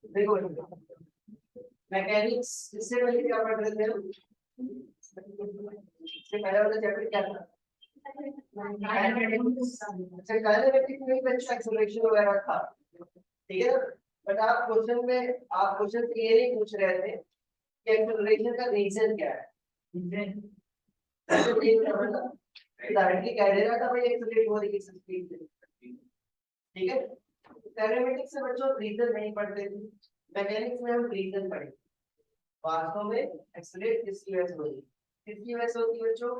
देखो मैकेनिक्स इससे पहले क्या पढ़ रहे थे हम? इससे पहले वाला चैप्टर क्या था? अच्छा काइनेमेटिक्स में भी अच्छा एक्सेलरेशन वगैरह था, ठीक है। बट आप क्वेश्चन में आप क्वेश्चन क्लियर ही पूछ रहे थे कि एक्सेलरेशन का रीजन क्या है। डायरेक्टली कह दे रहा था भाई एक्सेलरेट हो रही है स्पीड से, ठीक है। काइनेमेटिक्स से बच्चों रीजन नहीं पढ़ते थे, मैकेनिक्स में हम रीजन पढ़े। वास्तव में एक्सेलरेट किसकी वजह से होती है? किसकी वजह से होती है बच्चों?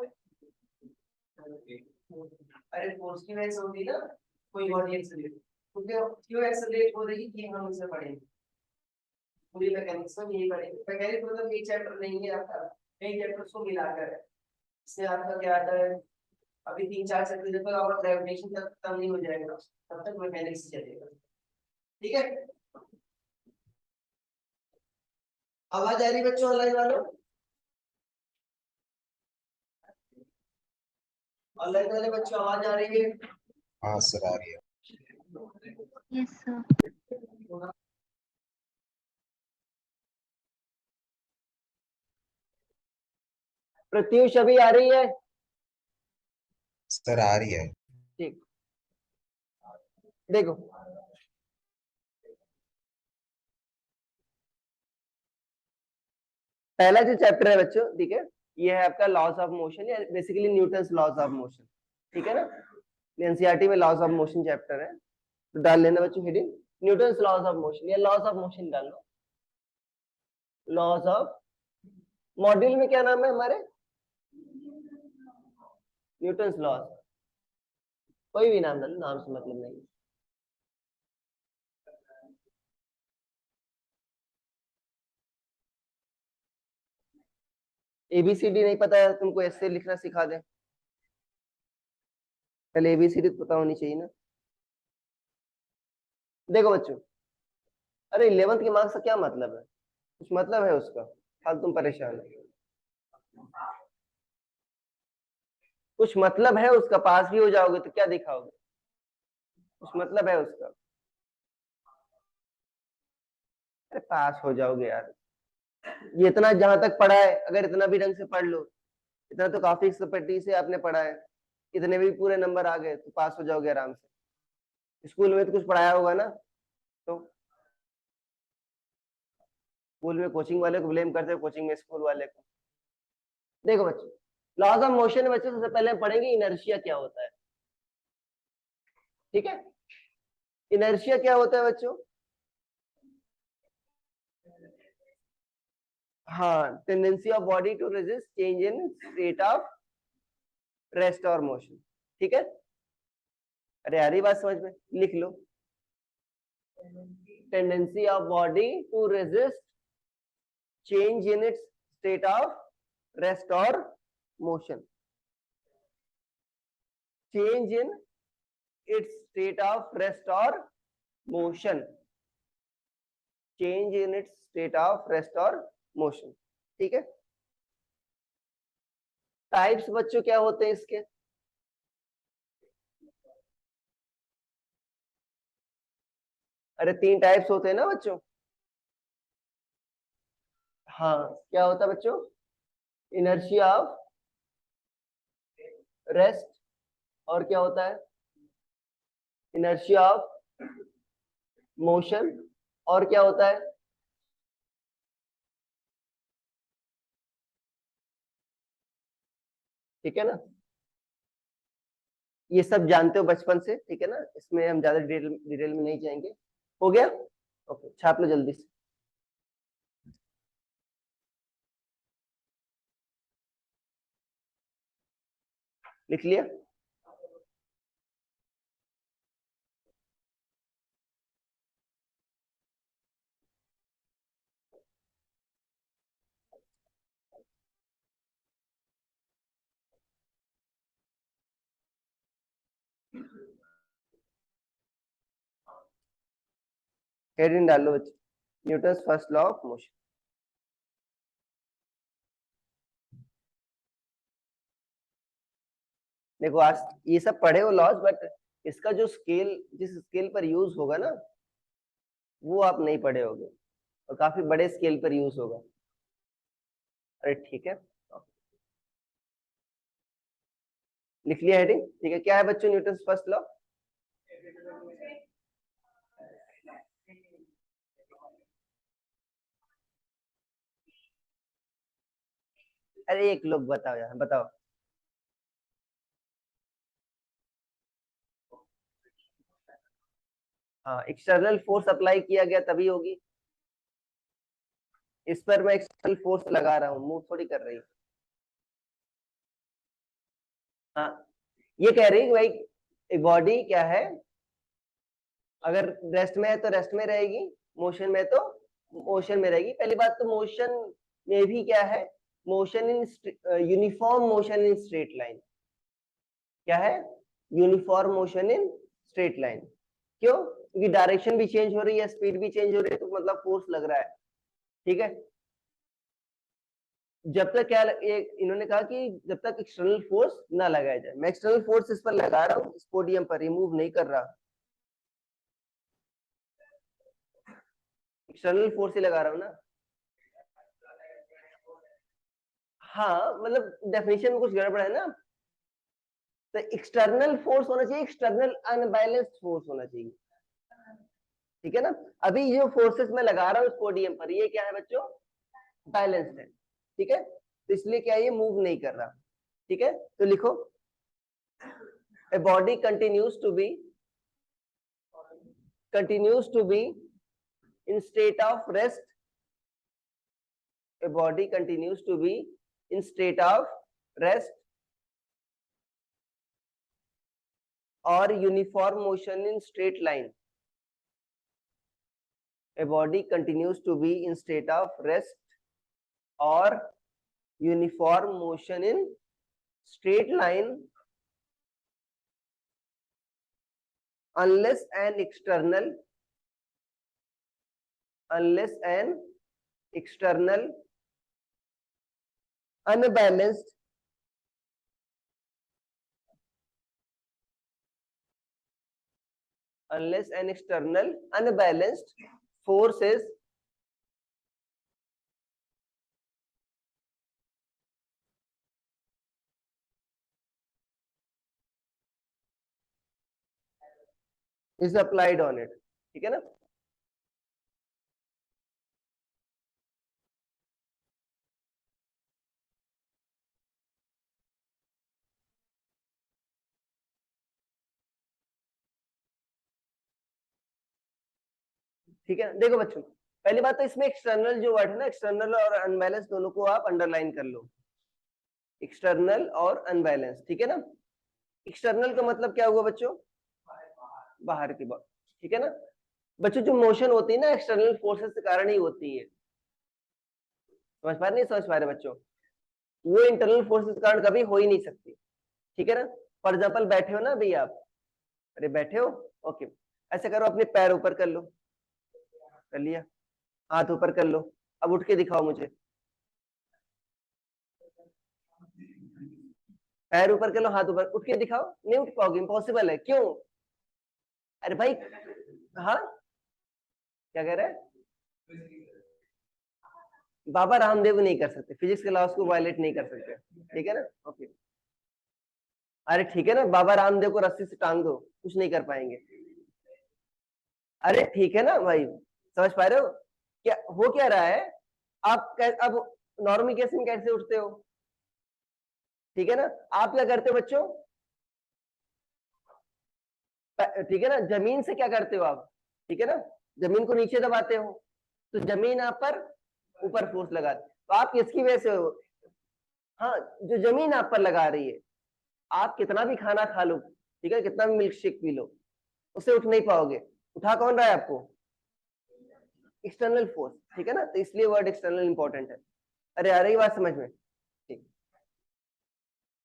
अरे फोर्स की वजह से होती है ना कोई बॉडी एक्सेलरेट। तो क्यों एक्सेलरेट हो रही है ये हम उसे पढ़ेंगे पूरी मैकेनिक्स में, यही पढ़ेंगे। मैकेनिक्स मतलब एक चैप्टर नहीं है आपका, कई चैप्टर्स को मिलाकर है। इससे आपका क्या आता है, अभी 3-4 चैप्टर जब तक आपका ग्रेविटेशन तक खत्म नहीं हो जाएगा तब तक मैकेनिक्स चलेगा, ठीक है। आवाज आ रही बच्चों ऑनलाइन वालों? ऑनलाइन वाले बच्चों आवाज आ रही है? हाँ सर आ रही है। Yes sir. प्रत्युष अभी आ रही है? सर आ रही है। ठीक, देखो पहला जो चैप्टर है बच्चों, ठीक है, ये है आपका लॉज ऑफ मोशन या basically Newton's laws of motion, ठीक है ना। एनसीईआरटी में लॉज ऑफ मोशन चैप्टर है, तो डाल लेना बच्चों heading Newton's laws of motion या लॉज ऑफ मोशन डाल लो। लॉज ऑफ, मॉड्यूल में क्या नाम है हमारे? न्यूटन्स लॉज, कोई भी नाम डालो, नाम से मतलब नहीं। एबीसीडी नहीं पता है तुमको, ऐसे लिखना सिखा दे, पहले एबीसीडी तो पता होनी चाहिए ना। देखो बच्चों, अरे 11th के मार्क्स का क्या मतलब है? कुछ मतलब है उसका? हाल तुम परेशान हो, कुछ मतलब है उसका? पास भी हो जाओगे तो क्या दिखाओगे? कुछ मतलब है उसका? अरे पास हो जाओगे यार, ये इतना जहां तक पढ़ा है, अगर इतना भी ढंग से पढ़ लो, इतना तो काफी एक्सपर्टी से आपने पढ़ा है, इतने भी पूरे नंबर आ गए तो पास हो जाओगे आराम से। स्कूल में तो कुछ पढ़ाया होगा ना, तो स्कूल में कोचिंग वाले को ब्लेम करते हो, कोचिंग में स्कूल वाले को। देखो बच्चों, लॉज ऑफ मोशन में बच्चों सबसे पहले पढ़ेंगे इनर्शिया क्या होता है, ठीक है। इनर्शिया क्या होता है बच्चों? हाँ, tendency of body to resist change in state of rest और मोशन, ठीक है। अरे यार बात समझ में, लिख लो tendency of body to resist change in its state of rest और motion, change in its state of rest और motion, change in its state of rest और मोशन, ठीक है। टाइप्स बच्चों क्या होते हैं इसके? अरे 3 टाइप्स होते हैं ना बच्चों। हाँ, क्या होता है बच्चों? इनर्शिया ऑफ रेस्ट, और क्या होता है? इनर्शिया ऑफ मोशन, और क्या होता है? ठीक है ना, ये सब जानते हो बचपन से, ठीक है ना, इसमें हम ज्यादा डिटेल में नहीं जाएंगे। हो गया? ओके, छाप लो जल्दी से। लिख लिया? हेडिंग डाल लो बच्चे, Newton first law of motion. देखो आज ये सब पढ़े हो लॉज, बट इसका जो स्केल, जिस स्केल पर यूज होगा ना, वो आप नहीं पढ़े होगे, और काफी बड़े स्केल पर यूज होगा। अरे ठीक है, लिख लिया हेडिंग, ठीक है। क्या है बच्चों न्यूटन फर्स्ट लॉ? अरे एक लोग बताओ यार, बताओ। हाँ, एक्सटर्नल फोर्स अप्लाई किया गया तभी होगी। इस पर मैं एक्सटर्नल फोर्स लगा रहा हूँ, मूव थोड़ी कर रही। हाँ, ये कह रही है कि भाई एक बॉडी क्या है, अगर रेस्ट में है तो रेस्ट में रहेगी, मोशन में तो मोशन में रहेगी। पहली बात तो मोशन में भी क्या है, motion in uniform motion in straight line. क्या है? Uniform motion in straight line. क्यों? क्योंकि डायरेक्शन भी चेंज हो रही है, स्पीड भी चेंज हो रही है, तो मतलब फोर्स लग रहा है। ठीक है, जब तक क्या इन्होंने कहा कि जब तक एक्सटर्नल फोर्स ना लगाया जाए। मैं एक्सटर्नल फोर्स इस पर लगा रहा हूँ, इस पोडियम पर, रिमूव नहीं कर रहा, एक्सटर्नल फोर्स ही लगा रहा हूँ ना। हाँ, मतलब डेफिनेशन में कुछ गड़बड़ है ना, तो एक्सटर्नल फोर्स होना चाहिए, एक्सटर्नल अनबैलेंस्ड फोर्स होना चाहिए। ठीक है ना। अभी जो फोर्सेस मैं लगा रहा हूँ इस पोडियम पर, ये क्या है बच्चों? बैलेंस्ड है। ठीक है, तो इसलिए क्या ये मूव नहीं कर रहा। ठीक है, तो लिखो, a body continues to be in state of rest. A body continues to be in state of rest or uniform motion in straight line. A body continues to be in state of rest or uniform motion in straight line unless an external unbalanced force is applied on it. ठीक है ना। ठीक है, देखो बच्चों, पहली बात तो इसमें एक्सटर्नल जो वर्ड है ना, एक्सटर्नल और अनबैलेंस दोनों को आप अंडरलाइन कर लो, एक्सटर्नल और अनबैलेंस। ठीक है ना। एक्सटर्नल का मतलब क्या हुआ बच्चों? बाहर की बात। ठीक है ना बच्चों, जो मोशन होती है ना, एक्सटर्नल फोर्सेस के कारण ही होती है। समझ पा रहे नहीं समझ पा रहे बच्चों? वो इंटरनल फोर्सेस के कारण कभी हो ही नहीं सकती। ठीक है ना। फॉर एग्जाम्पल बैठे हो ना अभी आप, अरे बैठे हो, ओके, ऐसे करो, अपने पैर ऊपर कर लो, कर लिया, हाथ ऊपर कर लो, अब उठ के दिखाओ मुझे, पैर ऊपर कर लो, हाथ ऊपर, उठ के दिखाओ, नहीं उठ पाओगे, इम्पॉसिबल है। क्यों? अरे भाई, हाँ क्या कह रहे हैं? बाबा रामदेव नहीं कर सकते, फिजिक्स के लॉस को वायलेट नहीं कर सकते। ठीक है ना, ओके। अरे ठीक है ना, बाबा रामदेव को रस्सी से टांग दो, कुछ नहीं कर पाएंगे। अरे ठीक है ना भाई, समझ पा रहे हो क्या हो क्या रहा है? आप अब नॉर्मल केस में कैसे उठते हो? ठीक है ना, आप क्या करते हो बच्चों? ठीक है ना, जमीन से क्या करते हो आप? ठीक है ना, जमीन को नीचे दबाते हो, तो जमीन आप पर ऊपर फोर्स लगाते, तो आप किसकी वजह से हो? हाँ, जो जमीन आप पर लगा रही है। आप कितना भी खाना खा लो, ठीक है, कितना भी मिल्क शेक पी लो, उससे उठ नहीं पाओगे। उठा कौन रहा है आपको? External force. ठीक है ना, तो इसलिए वर्ड एक्सटर्नल इंपॉर्टेंट है। अरे आ रही बात समझ में? ठीक,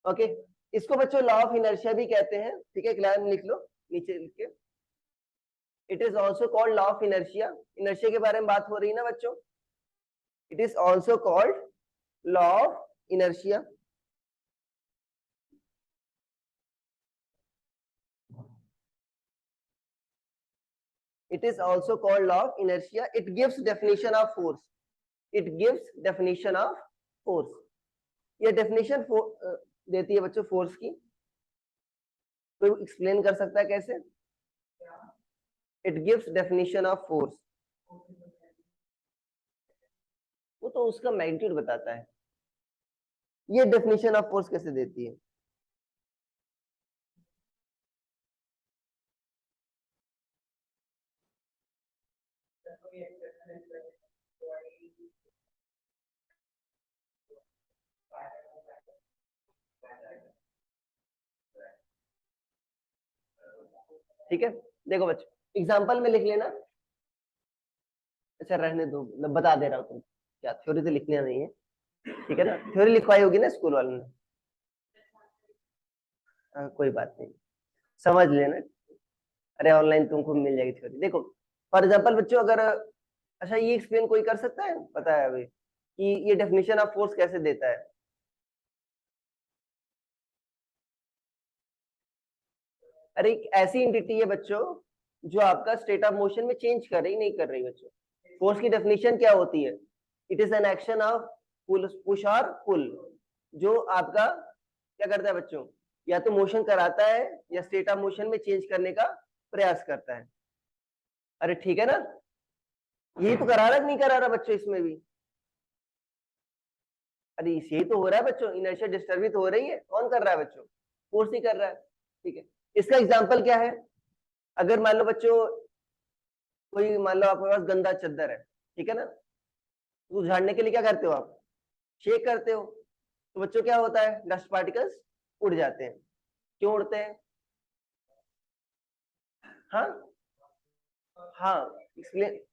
ओके। इसको बच्चों लॉ ऑफ इनर्शिया भी कहते हैं। ठीक है, एक लाइन लिख लो नीचे लिख के, it is also called law of inertia. Inertia के बारे में बात हो रही है ना बच्चों। It is also called law of inertia. It is also called law of inertia. It gives definition of force. It gives definition of force. ये definition देती है बच्चों force की। कोई explain कर सकता है कैसे? It gives definition of force. वो तो उसका magnitude बताता है। ये definition of force कैसे देती है? ठीक है, देखो बच्चों एग्जाम्पल में लिख लेना। अच्छा रहने दो, मैं बता दे रहा हूँ तुम क्या, थ्योरी तो लिखना नहीं है, ठीक है ना। थ्योरी लिखवाई होगी ना स्कूल वालों ने। कोई बात नहीं, समझ लेना। अरे ऑनलाइन तुमको मिल जाएगी थ्योरी। देखो फॉर एग्जाम्पल बच्चों, अगर अच्छा ये एक्सप्लेन कोई कर सकता है, पता है अभी कि ये डेफिनेशन ऑफ फोर्स कैसे देता है? अरे एक ऐसी एंटिटी है बच्चों जो आपका स्टेट ऑफ मोशन में चेंज कर रही नहीं कर रही बच्चों। फोर्स की डेफिनेशन क्या होती है? It is an action of push और पुल, जो आपका क्या करता है बच्चों, या तो मोशन कराता है या स्टेट ऑफ मोशन में चेंज करने का प्रयास करता है। अरे ठीक है ना, यही तो करा रहा नहीं करा रहा बच्चों इसमें भी? अरे यही तो हो रहा है बच्चों, इनर्शिया डिस्टर्ब ही तो हो रही है। कौन कर रहा है बच्चों? फोर्स ही कर रहा है। ठीक है, इसका एग्जाम्पल क्या है? अगर मान लो बच्चों कोई, मान लो आपके पास गंदा चद्दर है, ठीक है ना, तो झाड़ने के लिए क्या करते हो आप? शेक करते हो। तो बच्चों क्या होता है? डस्ट पार्टिकल्स उड़ जाते हैं। क्यों उड़ते हैं? हाँ हाँ इसलिए,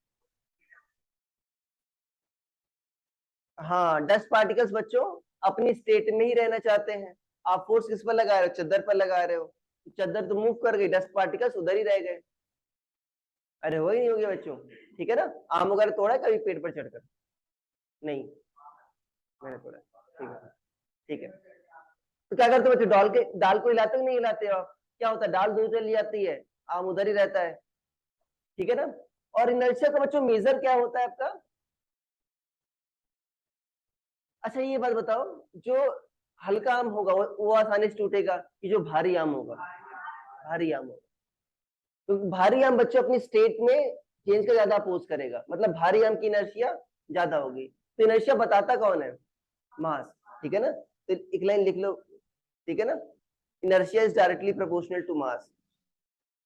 हाँ डस्ट पार्टिकल्स बच्चों अपनी स्टेट में ही रहना चाहते हैं। आप फोर्स किस पर लगा रहे हो? चद्दर पर लगा रहे हो। चद्दर तो मूव कर गई, डस्ट पार्टिकल्स उधर ही रह गए। अरे वही नहीं हो गया बच्चों, ठीक है ना। आम वगैरह तोड़ा है कभी पेड़ पर चढ़कर? नहीं, मैंने तोड़ा। ठीक है, ठीक है। तो क्या करते हो बच्चों? डाल को हिलाते हो नहीं हिलाते हो आप? क्या होता है? डाल दूर चली जाती है, आम उधर ही रहता है, ठीक है ना। और इनर्शिया का बच्चों मेजर क्या होता है आपका? अच्छा ये बात बताओ, जो हल्का आम होगा वो आसानी से टूटेगा कि जो भारी आम होगा? भारी आम होगा। तो भारी आम बच्चों अपनी स्टेट में चेंज का ज्यादा अपोज करेगा, मतलब भारी आम की इनर्शिया ज्यादा होगी। तो इनर्शिया बताता कौन है? मास, ठीक है ना। तो एक लाइन लिख लो, ठीक है ना। Inertia is directly proportional to mass.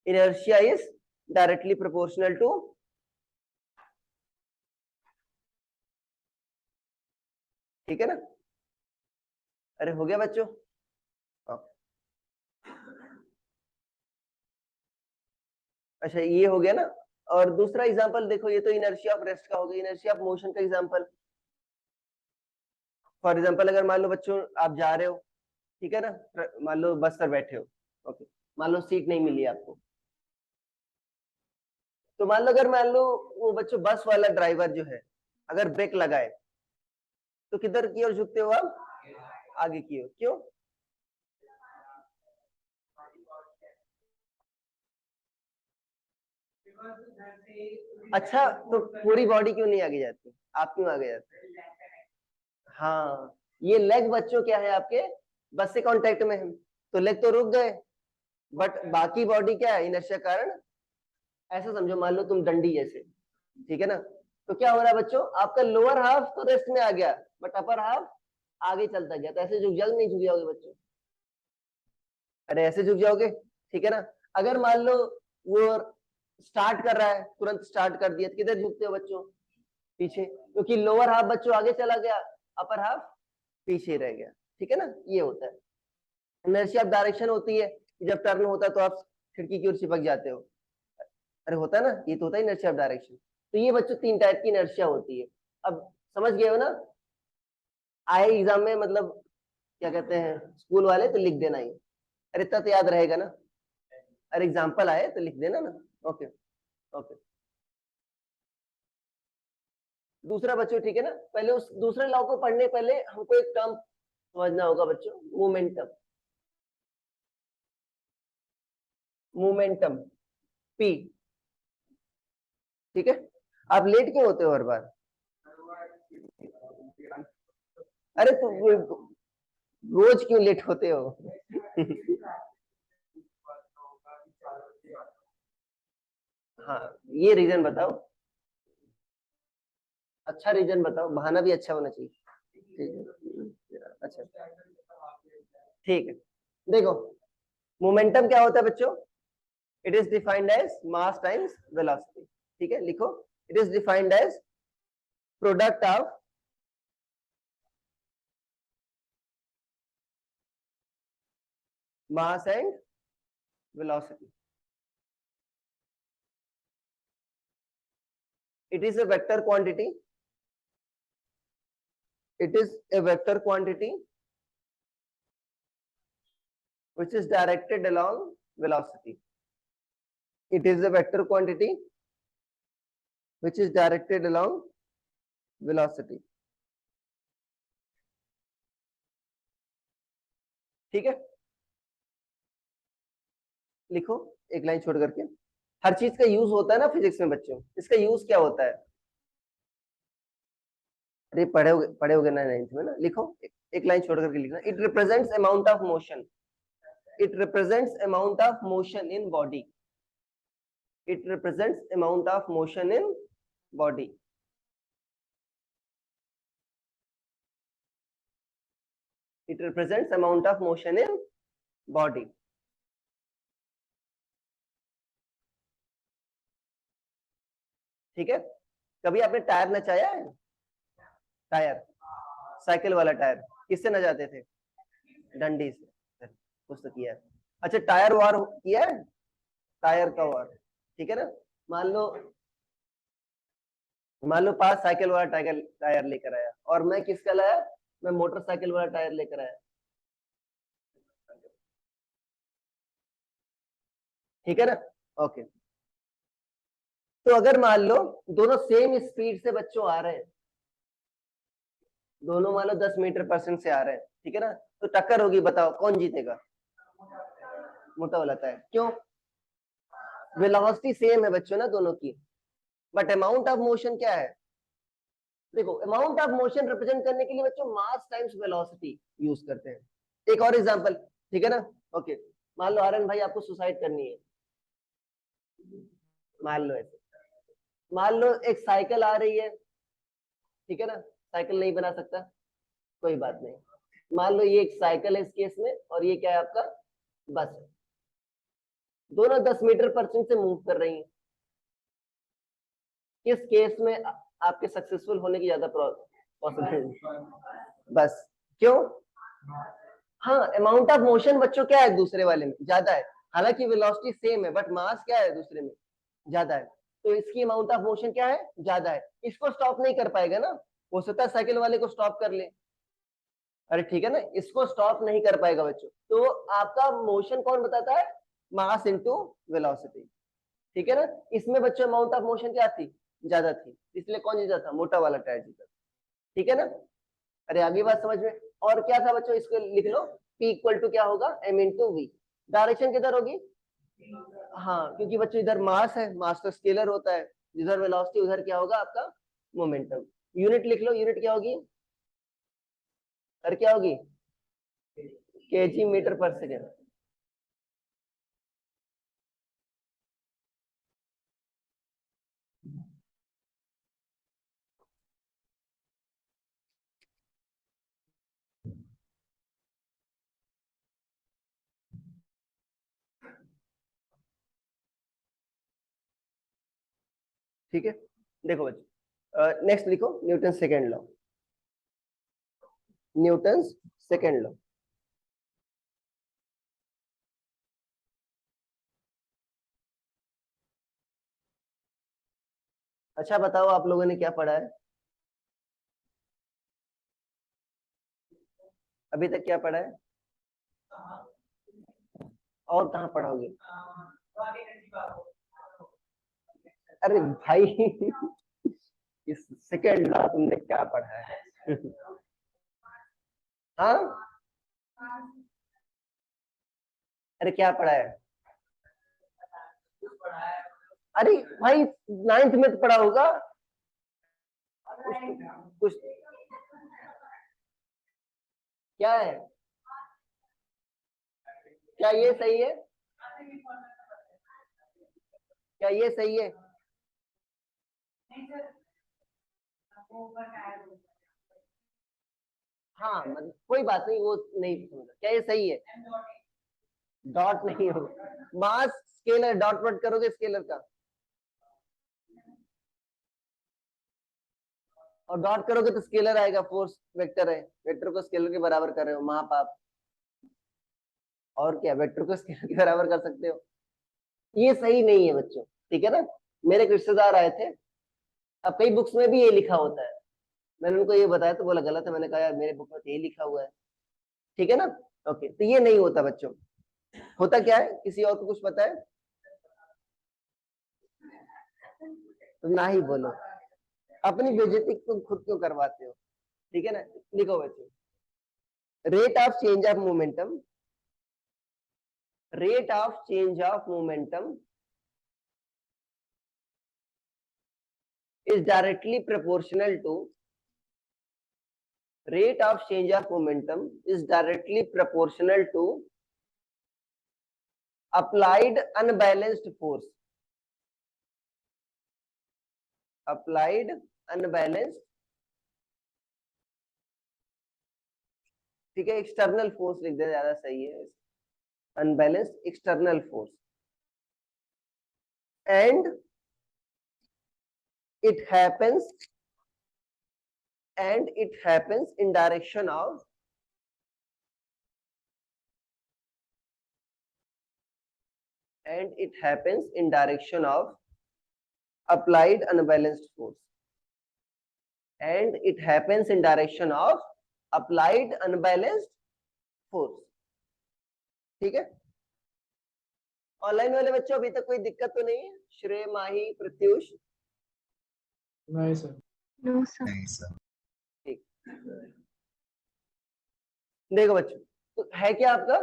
Inertia is directly proportional to, ठीक है ना। अरे हो गया बच्चों? अच्छा ये हो गया ना। और दूसरा एग्जांपल देखो, ये तो इनर्शिया ऑफ रेस्ट का हो गया। इनर्शिया ऑफ मोशन का एग्जांपल, फॉर एग्जांपल अगर मान लो बच्चों आप जा रहे हो, ठीक है ना, मान लो बस पर बैठे हो, ओके, मान लो सीट नहीं मिली आपको। तो मान लो अगर मान लो वो बच्चों बस वाला ड्राइवर जो है अगर ब्रेक लगाए तो किधर की ओर झुकते हो आप? आगे की ओर। क्यों? अच्छा तो पूरी बॉडी क्यों नहीं आगे जाती? आप क्यों आगे जाते? हाँ ये लेग बच्चों क्या है आपके? बस से कांटेक्ट में है तो लेग तो रुक गए, बट बाकी बॉडी क्या है इनर्शिया कारण? ऐसा समझो, मान लो तुम डंडी जैसे, ठीक है ना। तो क्या हो रहा है बच्चों? आपका लोअर हाफ तो रेस्ट में आ गया बट अपर हाफ आगे चलता गया। तो ऐसे झुक जाओगे नहीं झुक जाओगे बच्चों? अरे ऐसे झुक जाओगे, ठीक है ना। अगर मान लो वो स्टार्ट कर रहा है, तुरंत स्टार्ट कर दिया, तो किधर झुकते हो बच्चों? पीछे, क्योंकि लोअर हाफ बच्चों आगे चला गया, अपर हाफ पीछे रह गया, ठीक है ना। ये होता है इनर्शिया ऑफ डायरेक्शन। होती है जब टर्न होता है तो आप खिड़की की ओर चिपक जाते हो। अरे होता है ना, ये तो होता है इनर्शिया ऑफ डायरेक्शन। तो ये बच्चों 3 टाइप की इनर्शिया होती है। अब समझ गए हो ना? आए एग्जाम में मतलब क्या कहते हैं स्कूल वाले, तो लिख देना ही। अरे इतना तो याद रहेगा ना। अरे एग्जाम्पल आए तो लिख देना ना, ओके। ओके दूसरा बच्चों ठीक है ना, पहले उस दूसरे लॉ को पढ़ने पहले हमको एक टर्म समझना होगा बच्चों, मोमेंटम। मोमेंटम पी, ठीक है। आप लेट क्यों होते हो हर बार? अरे तो रोज क्यों लेट होते हो? हाँ ये रीजन बताओ, अच्छा रीजन बताओ, बहाना भी अच्छा होना चाहिए। ठीक है अच्छा ठीक है। देखो मोमेंटम क्या होता है बच्चों, it is defined as mass times velocity, ठीक है लिखो, it is defined as product of mass and velocity. It is a vector quantity. It is a vector quantity which is directed along velocity. It is a vector quantity which is directed along velocity. ठीक है लिखो एक line छोड़ करके, हर चीज का use होता है ना फिजिक्स में बच्चों, इसका यूज क्या होता है? अरे पढ़े होगे ना 9th में ना, लिखो एक लाइन छोड़ करके लिखना, it represents amount of motion, it represents amount of motion in body, it represents amount of motion in body. It represents amount of motion in body. ठीक है, कभी आपने टायर नचाया है? टायर, साइकिल वाला टायर किससे नचाते थे? डंडी से, कुछ तो किया है। अच्छा टायर वार किया है, टायर का वार, ठीक है ना। मान लो पास साइकिल वाला टायर लेकर आया और मैं किसका लाया, मैं मोटरसाइकिल वाला टायर लेकर आया, ठीक है ना। ओके तो अगर मान लो दोनों सेम स्पीड से बच्चों आ रहे हैं, दोनों मान लो 10 मीटर पर सेकंड से आ रहे हैं, ठीक है ना, तो टक्कर होगी, बताओ कौन जीतेगा? मोटा वाला टायर, क्यों? वेलोसिटी सेम है बच्चों ना दोनों की, बट अमाउंट ऑफ मोशन क्या है? देखो अमाउंट ऑफ मोशन रिप्रेजेंट करने के लिए बच्चों मास टाइम्स वेलोसिटी यूज करते हैं। एक और एग्जांपल, ठीक है ना। ओके मान लो आर्यन भाई आपको सुसाइड करनी है, मान लो ऐसे, मान लो एक साइकिल आ रही है, ठीक है ना, साइकिल नहीं बना सकता कोई बात नहीं, मान लो ये एक साइकिल है इस केस में और ये क्या है आपका बस है, दोनों 10 मीटर पर सेकंड से मूव कर रही हैं, किस केस में आपके सक्सेसफुल होने की ज्यादा पॉसिबिलिटी? बस क्यों? हाँ अमाउंट ऑफ मोशन बच्चों क्या है दूसरे वाले में ज्यादा है, हालांकि वेलोसिटी सेम है बट मास क्या है दूसरे में ज्यादा है, तो इसकी अमाउंट ऑफ मोशन क्या है ज्यादा है, इसको स्टॉप नहीं कर पाएगा ना, हो सकता है साइकिल वाले को स्टॉप कर ले, अरे ठीक है ना, इसको स्टॉप नहीं कर पाएगा बच्चों, तो आपका मोशन कौन बताता है? मास इंटू वेलोसिटी, ठीक है ना। इसमें बच्चों अमाउंट ऑफ मोशन क्या थी ज्यादा थी, इसलिए कौन जीता था? मोटा वाला टायर जीता, ठीक है ना। अरे आगे बात समझ में, और क्या था बच्चों, इसको लिख लो, P इक्वल टू क्या होगा m इंटू वी, डायरेक्शन किधर होगी? हाँ क्योंकि बच्चों इधर मास है, मास तो स्केलर होता है, जिधर वेलोसिटी उधर क्या होगा आपका मोमेंटम। यूनिट लिख लो, यूनिट क्या होगी? और क्या होगी? केजी मीटर पर सेकेंड, ठीक है। देखो बच्चों नेक्स्ट लिखो Newton second law, Newton second law. अच्छा बताओ आप लोगों ने क्या पढ़ा है अभी तक, क्या पढ़ा है और कहाँ पढ़ोगे? अरे भाई इस सेकंड लॉ तुमने क्या पढ़ा है? हाँ, अरे क्या पढ़ा है? अरे भाई 9th में तो पढ़ा होगा कुछ। क्या है? क्या ये सही है? क्या ये सही है? हाँ मतलब कोई बात नहीं, वो नहीं समझा। क्या ये सही है? डॉट नहीं हो, मास स्केलर, डॉट वर्ड करोगे स्केलर का, और डॉट करोगे तो स्केलर आएगा, फोर्स वेक्टर है, वेक्टर को स्केलर के बराबर कर रहे हो महापाप। और क्या, वेक्टर को स्केलर के बराबर कर सकते हो? ये सही नहीं है बच्चों, ठीक है ना। मेरे एक रिश्तेदार आए थे, अब कई बुक्स में भी ये लिखा होता है, मैंने उनको ये बताया तो बोला गलत है, मैंने कहा यार मेरे बुक में तो ये लिखा हुआ है, ठीक है ना। ओके, तो ये नहीं होता बच्चों। होता क्या है, किसी और को कुछ पता है? तो ना ही बोलो, अपनी बेइज्जती तुम खुद क्यों करवाते हो, ठीक है ना। लिखो बच्चों, rate of change of momentum, rate of change of momentum is directly proportional to, rate of change of momentum is directly proportional to applied unbalanced force, applied unbalanced, ठीक है, एक्सटर्नल फोर्स लिख दे ज्यादा सही है, unbalanced external force, and it happens, and it happens in direction of, and it happens in direction of applied unbalanced force, and it happens in direction of applied unbalanced force, ठीक है। Online वाले बच्चों अभी तक कोई दिक्कत तो नहीं है? श्रेय, माही, प्रत्युष? नहीं सर। No, sir. नहीं सर। ठीक, देखो बच्चों, तो है क्या आपका,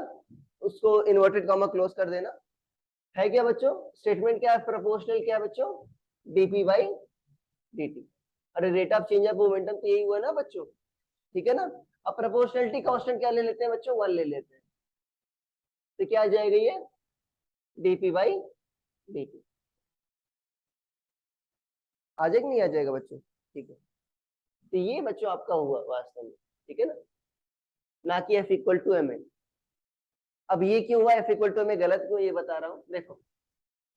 उसको इन्वर्टेड कॉमा क्लोज कर देना, है क्या बच्चों? स्टेटमेंट क्या है, प्रोपोर्शनल क्या है बच्चों? DP by DT. अरे rate of change of momentum तो यही हुआ ना बच्चों, ठीक है ना। अब प्रोपोर्शनलिटी कांस्टेंट क्या ले लेते हैं बच्चों? 1 ले लेते हैं, तो क्या आ जाएगा ये? DP by DT. आ जाएगा नहीं आ जाएगा बच्चों? ठीक है, तो ये बच्चों आपका हुआ वास्तव में, ठीक है ना कि F equal to M N. अब ये क्यों हुआ F equal to M A, गलत क्यों, ये बता रहा हूं। देखो,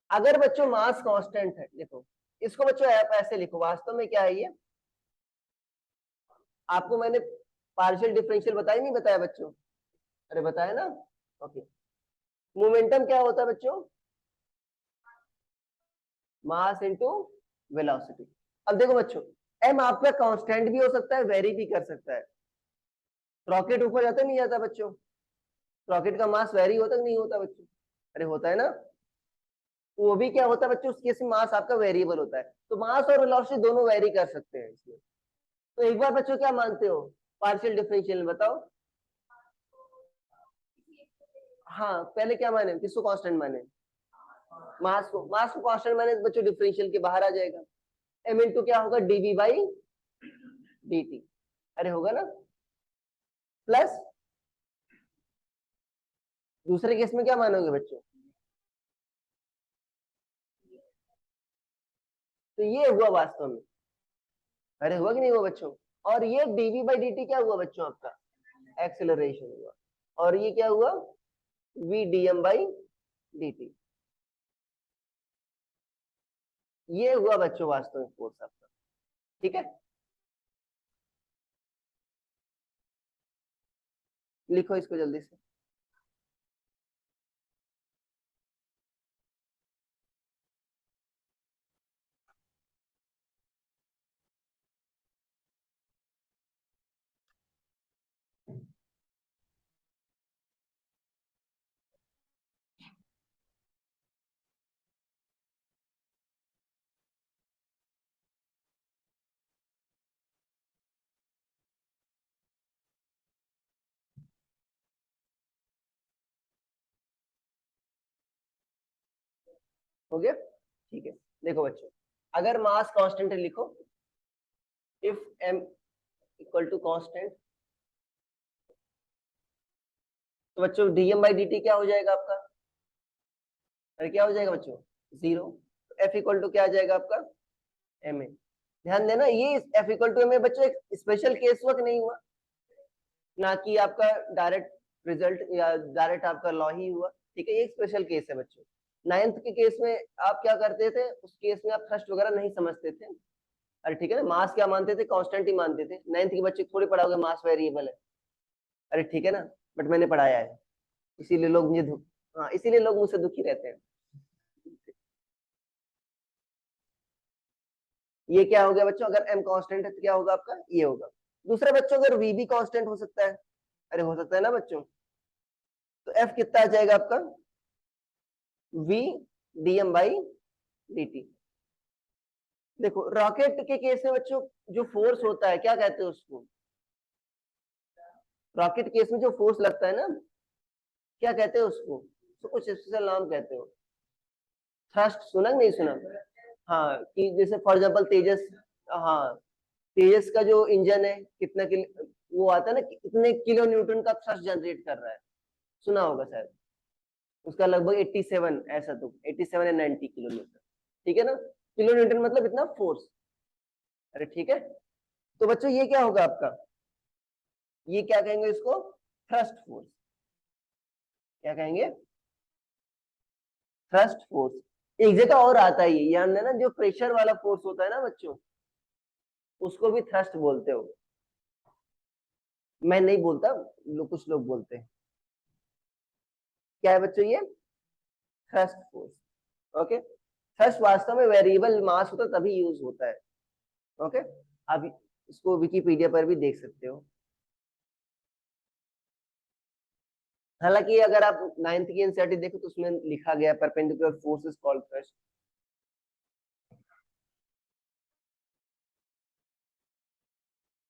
अगर बच्चों मास कांस्टेंट है, देखो इसको बच्चों आप ऐसे लिखो, वास्तव में क्या है ये, आपको मैंने पार्शियल डिफरेंशियल बताया नहीं बताया बच्चों? अरे बताया ना। ओके, मोमेंटम क्या होता है बच्चों? Mass into velocity. अब देखो बच्चों, एम आपका कांस्टेंट भी हो सकता है, वेरी भी कर सकता है। रॉकेट ऊपर जाता नहीं जाता बच्चों? रॉकेट का मास वेरी होता नहीं होता बच्चों? अरे होता है ना। वो भी क्या होता है बच्चों, उस केस में मास आपका वेरिएबल होता है, तो मास और वेलोसिटी दोनों वेरी कर सकते हैं इसमें। तो एक बार बच्चों क्या मानते हो पार्शियल डिफरेंशियल, बताओ। हाँ, पहले क्या माने, किसको कांस्टेंट माने? मास को, मास को कांस्टेंट माने तो बच्चों डिफरेंशियल के बाहर आ जाएगा, एम इनटू क्या होगा, डीवी बाई डीटी। अरे होगा ना, प्लस दूसरे केस में क्या मानोगे बच्चों? तो ये हुआ वास्तव में, अरे हुआ कि नहीं हुआ बच्चों? और ये डीवी बाई डी टी क्या हुआ बच्चों आपका? एक्सेलरेशन हुआ। और ये क्या हुआ? V D M by D T. ये हुआ बच्चों वास्तव में फोर्स आपका, ठीक है। लिखो इसको जल्दी से। हो गया, ठीक है। देखो बच्चों, अगर मास कांस्टेंट है लिखो, if m equal to constant, तो बच्चों dm बाई dt क्या हो जाएगा आपका? अरे क्या हो जाएगा बच्चों? 0। f इक्वल टू क्या आ जाएगा आपका? ma। ध्यान देना, ये f इक्वल टू ma बच्चों एक स्पेशल केस हुआ कि नहीं हुआ? ना कि आपका डायरेक्ट रिजल्ट या डायरेक्ट आपका लॉ ही हुआ, ठीक है। ये एक स्पेशल केस है बच्चों। 9th के केस में आप क्या करते थे, उस केस में आप थ्रस्ट वगैरह नहीं समझते थे। अरे ठीक है ना, मास क्या मानते थे? कांस्टेंट ही मानते थे। 9th के बच्चे थोड़ी पढ़ाओगे मास वेरिएबल है। अरे ठीक है ना, बट मैंने पढ़ाया है, इसीलिए लोग मुझे हाँ, इसीलिए लोग मुझसे दुखी रहते हैं। ये क्या हो गया बच्चों? अगर m कांस्टेंट है तो क्या होगा आपका? ये होगा। दूसरा बच्चों, अगर v भी कांस्टेंट हो सकता है, अरे हो सकता है ना बच्चों, तो f कितना आ जाएगा आपका? v dm by dt। देखो रॉकेट के केस में बच्चों जो फोर्स होता है क्या कहते हैं उसको? रॉकेट केस में जो फोर्स लगता है ना, क्या कहते हैं उसको? तो कुछ स्पेशल नाम कहते हो। थ्रस्ट सुना कि नहीं सुना? हाँ, कि जैसे फॉर एग्जांपल तेजस, हाँ, तेजस का जो इंजन है कितना किलो वो आता है ना, कितने किलो न्यूटन का थ्रस्ट जनरेट कर रहा है, सुना होगा शायद। उसका लगभग 87, ऐसा तो 87 या 90 किलो न्यूटन, ठीक है ना। किलो न्यूटन मतलब इतना फोर्स। अरे ठीक है, तो बच्चों ये क्या होगा आपका? ये क्या कहेंगे इसको? Thrust force. क्या कहेंगे? Thrust force. एक जगह और आता है ये, याद है ना, जो प्रेशर वाला फोर्स होता है ना बच्चों, उसको भी थ्रस्ट बोलते हो। मैं नहीं बोलता, कुछ लोग बोलते हैं। क्या है बच्चों ये? Thrust force. ओके, थ्रस्ट वास्तव में वेरिएबल मास होता तभी यूज होता है। ओके, आप इसको विकिपीडिया पर भी देख सकते हो। हालांकि अगर आप 9th की एनसीईआरटी देखो तो उसमें लिखा गया perpendicular force is called thrust.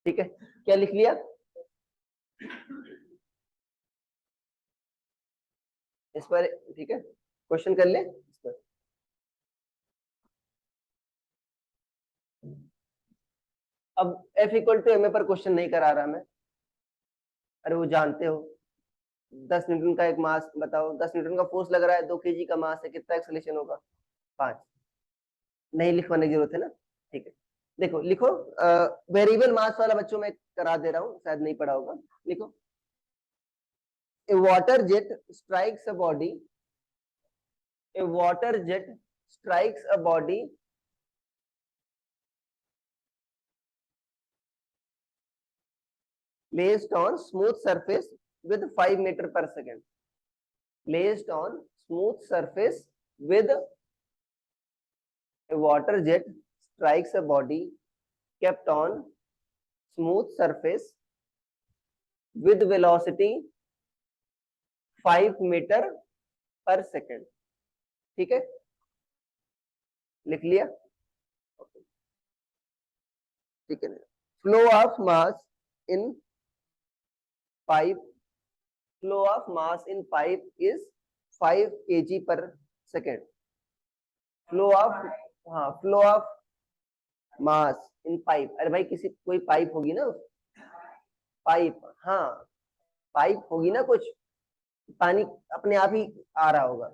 ठीक है, क्या लिख लिया? इस पर ठीक है, क्वेश्चन कर ले इस पर। अब F इक्वल टू एम पर क्वेश्चन नहीं करा रहा मैं, अरे वो जानते हो। 10 न्यूटन का एक मास बताओ, 10 न्यूटन का फोर्स लग रहा है, 2 kg का मास है, कितना एक्सेलरेशन होगा? 5। नहीं लिखवाने की जरूरत है ना, ठीक है। देखो लिखो, वेरिएबल मास वाला बच्चों में करा दे रहा हूँ, शायद नहीं पढ़ा होगा। लिखो, a water jet strikes a body, a water jet strikes a body placed on smooth surface with 5 meter per second. Placed on smooth surface with a water jet strikes a body kept on smooth surface with velocity 5 meter per second. ठीक है, लिख लिया? ठीक है। Flow of mass in pipe, flow of mass in pipe is 5 kg per second. Flow of, हाँ, flow of mass in pipe, अरे भाई किसी कोई पाइप होगी ना, पाइप, हाँ, पाइप होगी ना, कुछ पानी अपने आप ही आ रहा होगा,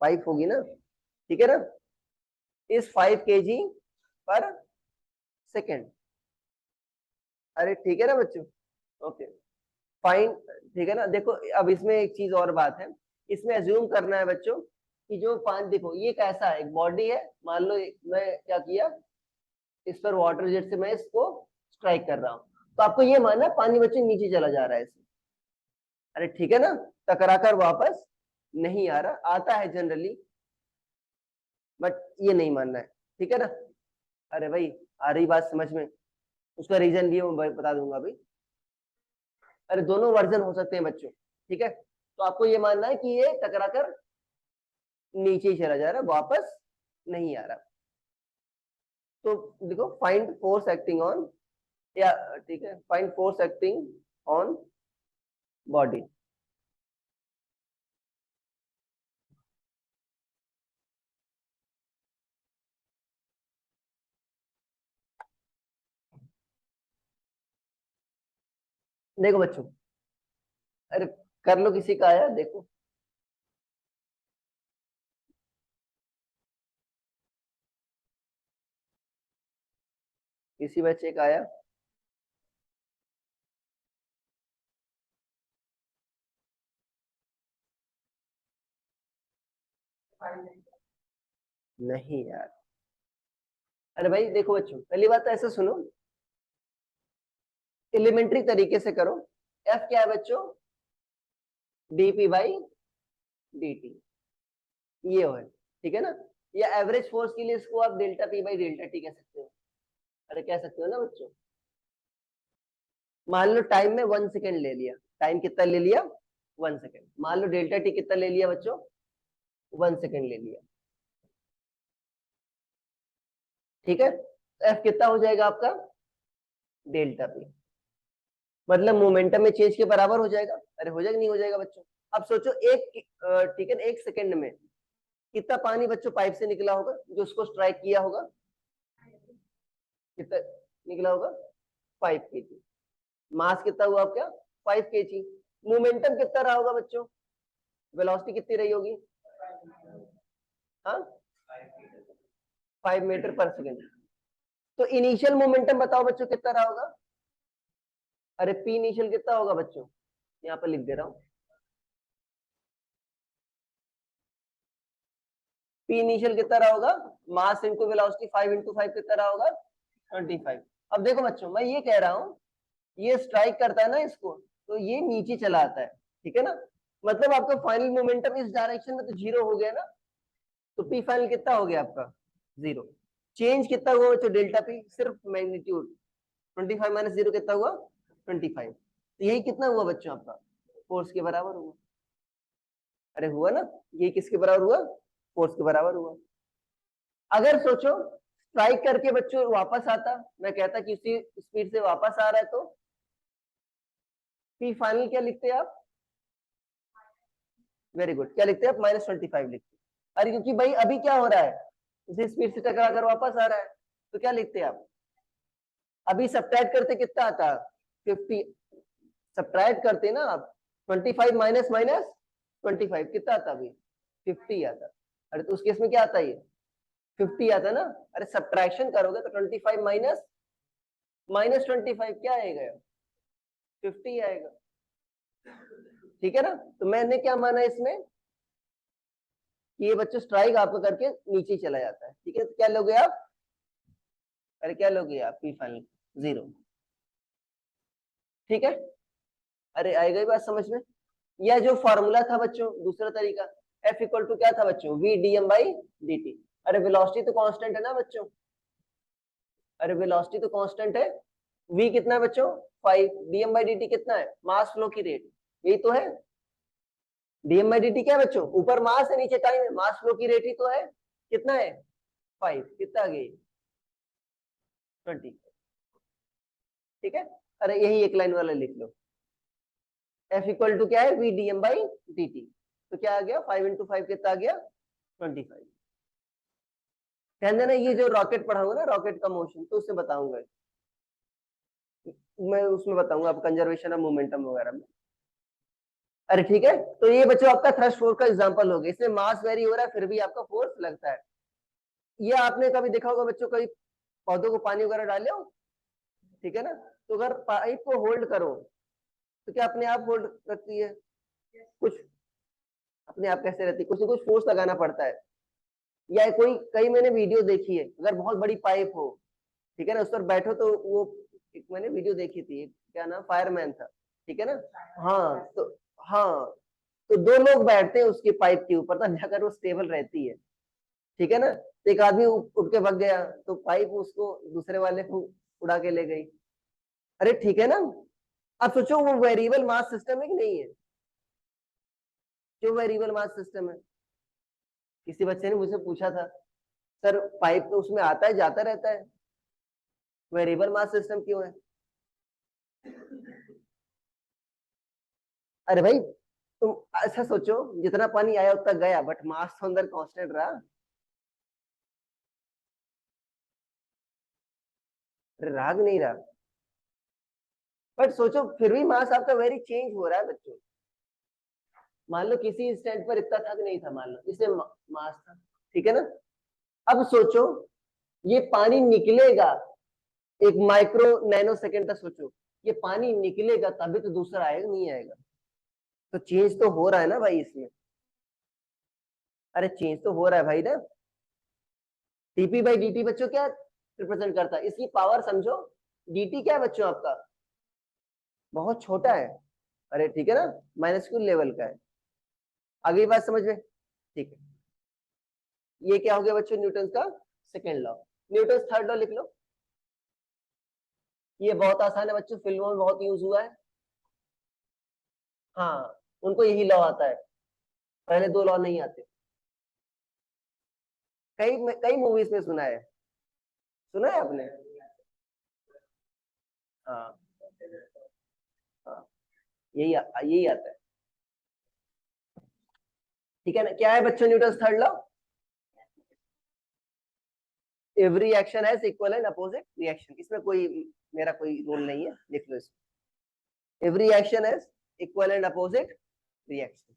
पाइप होगी ना, ठीक है ना। इस 5 kg पर सेकेंड। अरे ठीक है ना बच्चों, ओके फाइन, ठीक है ना। देखो अब इसमें एक चीज और बात है, इसमें एज्यूम करना है बच्चों कि जो पानी, देखो ये कैसा है, एक बॉडी है, मान लो मैं क्या किया, इस पर वाटर जेट से मैं इसको स्ट्राइक कर रहा हूँ, तो आपको ये मानना है पानी बच्चे नीचे चला जा रहा है इसमें। अरे ठीक है ना, टकरा कर वापस नहीं आ रहा, आता है जनरली, बट ये नहीं मानना है, ठीक है ना। अरे भाई आ रही बात समझ में? उसका रीजन भी मैं बता दूंगा अभी। अरे दोनों वर्जन हो सकते हैं बच्चों, ठीक है। तो आपको ये मानना है कि ये टकरा कर नीचे ही चला जा रहा है, वापस नहीं आ रहा। तो देखो, फाइंड फोर्स एक्टिंग ऑन, या ठीक है, find force acting on body. देखो बच्चों, अरे कर लो, किसी का आया देखो। किसी बच्चे का आया? नहीं यार। अरे भाई देखो बच्चों, पहली बात तो ऐसे सुनो, एलिमेंट्री तरीके से करो। एफ क्या है बच्चों? डीपी बाई dt, ये है, ठीक है ना। या एवरेज फोर्स के लिए इसको आप delta P by delta T कह सकते हो। अरे कह सकते हो ना बच्चों। मान लो टाइम में 1 सेकेंड ले लिया, टाइम कितना ले लिया? 1 सेकेंड। मान लो डेल्टा टी कितना ले लिया बच्चों? 1 सेकेंड ले लिया, ठीक है। एफ कितना हो जाएगा आपका? डेल्टा पी, मतलब मोमेंटम में चेंज के बराबर हो जाएगा। अरे हो जाएगा, नहीं हो जाएगा बच्चों? अब सोचो एक, ठीक है, 1 सेकेंड में कितना पानी बच्चों पाइप से निकला होगा जो उसको स्ट्राइक किया होगा? कितना निकला होगा? 5 kg। मास कितना हुआ आपका? 5 kg। मोमेंटम कितना रहा होगा बच्चों? वेलोसिटी कितनी रही होगी? हाँ, 5 मीटर पर सेकेंड। तो इनिशियल मोमेंटम बताओ बच्चों कितना रहा होगा? अरे पी इनिशियल कितना होगा बच्चों? यहाँ पर लिख दे रहा हूं, पी इनिशियल कितना रहा होगा? मास इंटू वेलोसिटी, 5 इंटू 5 कितना रहा होगा? 25। अब देखो बच्चों, मैं ये कह रहा हूँ, ये स्ट्राइक करता है ना इसको, तो ये नीचे चला आता है, ठीक है ना। मतलब आपका फाइनल मोमेंटम इस डायरेक्शन में तो 0 हो गया ना। तो पी फाइनल कितना हो गया आपका? 0। चेंज कितना हुआ बच्चों? डेल्टा पी, सिर्फ मैग्नीट्यूड 25 माइनस 0 कितना हुआ? 25। तो यही कितना हुआ बच्चों आपका? फोर्स के बराबर हुआ। अरे हुआ ना, ये किसके बराबर हुआ? फोर्स के बराबर हुआ। अगर सोचो स्ट्राइक करके बच्चों वापस आता, मैं कहता कि उसी स्पीड से वापस आ रहा है, तो पी फाइनल क्या लिखते हैं आप? वेरी गुड, क्या लिखते हैं आप? -25 लिखते हैं। अरे क्योंकि भाई अभी क्या हो रहा है, उसी स्पीड से टकरा कर वापस आ रहा है, तो क्या लिखते हैं आप? अभी सब्ट्रैक्ट करते कितना आता? 50। सब्ट्रैक्ट करते ना आप, 25 माइनस माइनस 25 कितना आता? अभी 50 आता। अरे तो उस केस में क्या आता है? ये 50 आता ना। अरे सब्ट्रैक्शन करोगे तो 25 माइनस माइनस 25 क्या आएगा? 50 आएगा, ठीक है ना। तो मैंने क्या माना इसमें कि ये बच्चों स्ट्राइक आपको करके नीचे चला जाता है, ठीक है। तो क्या लोगे आप? अरे क्या लोगे आप? पी फाइनल 0, ठीक है। अरे आएगा ही बात समझ में। यह जो फॉर्मूला था बच्चों, दूसरा तरीका, F इक्वल टू क्या था बच्चों? V dm by dt। अरे वेलोसिटी तो कांस्टेंट है ना बच्चों? अरे वेलोसिटी तो कांस्टेंट है। V कितना है बच्चों? 5। dm बाई dt कितना है? मास फ्लो की रेट, यही तो है। dm बाई dt क्या है बच्चों? ऊपर मास है, नीचे टाइम है, मास फ्लो की रेट ही तो है। कितना है? 5। कितना आ गई? 20, ठीक है। अरे यही एक लाइन वाला लिख लो। F इक्वल टू क्या है? V dm by dt। तो क्या आ गया? 5 इंटू 5 कितना आ गया? 25। ध्यान देना, ये जो रॉकेट पढ़ाऊंगा ना, रॉकेट का मोशन, तो उससे बताऊंगा, मैं उसमें बताऊंगा आप कंजर्वेशन ऑफ मोमेंटम वगैरह में। अरे ठीक है, तो ये बच्चों आपका थ्रस्ट फोर्स का एग्जांपल हो गया। इसमें मास वेरी हो रहा है, फिर भी आपका फोर्स लगता है। ये आपने कभी देखा होगा बच्चों, कभी पौधों को पानी वगैरह डाले हो, ठीक है ना। तो अगर पाइप को होल्ड करो तो क्या अपने आप होल्ड करती है? कुछ अपने आप कैसे रहती है? कुछ ना कुछ फोर्स लगाना पड़ता है। या कोई, कई मैंने वीडियो देखी है, अगर बहुत बड़ी पाइप हो, ठीक है ना, उस पर बैठो तो वो, एक मैंने वीडियो देखी थी, क्या नाम, फायरमैन था, ठीक है ना। हाँ तो, हाँ तो 2 लोग बैठते हैं उसकी पाइप के ऊपर, तब जाकर वो स्टेबल रहती है, ठीक है ना। तो एक आदमी उठ के भाग गया तो पाइप उसको दूसरे वाले को उड़ा के ले गई। अरे ठीक है ना। अब सोचो वो वेरिएबल मास सिस्टम है कि नहीं है? जो वेरिएबल मास सिस्टम है, किसी बच्चे ने मुझसे पूछा था, सर पाइप तो उसमें आता है जाता रहता है, वेरिएबल मास सिस्टम क्यों है? अरे भाई तुम ऐसा सोचो, जितना पानी आया उतना गया, बट मास तो अंदर कांस्टेंट रहा। अरे राग नहीं रहा। बट सोचो फिर भी मास आपका वेरी चेंज हो रहा है बच्चों। मान लो किसी इंस्टेंट पर इतना था कि नहीं था, मान लो इसमें मास था, ठीक है ना। अब सोचो ये पानी निकलेगा एक माइक्रो नैनो सेकेंड तक, सोचो ये पानी निकलेगा तभी तो दूसरा आएगा, नहीं आएगा। तो चेंज तो हो रहा है ना भाई इसमें, अरे चेंज तो हो रहा है भाई ना। dp बाई dt बच्चों क्या रिप्रेजेंट करता है, इसकी पावर समझो। dt क्या है बच्चों आपका, बहुत छोटा है, अरे ठीक है ना, माइनस्क्यूल लेवल का है। अगली बात समझ में, ठीक है। ये क्या हो गया बच्चों, न्यूटन का second law. Newton third law लिख लो, ये बहुत आसान है बच्चों, फिल्मों में बहुत यूज हुआ है। हाँ उनको यही लॉ आता है, पहले दो लॉ नहीं आते। कई कई मूवीज में सुना है, सुना है आपने। हाँ हाँ यही यही आता है, ठीक है ना। क्या है बच्चों Newton third law, every action has equal and opposite reaction. इसमें कोई मेरा कोई रोल नहीं है, लिख लो इसमें, every action has equal and opposite reaction.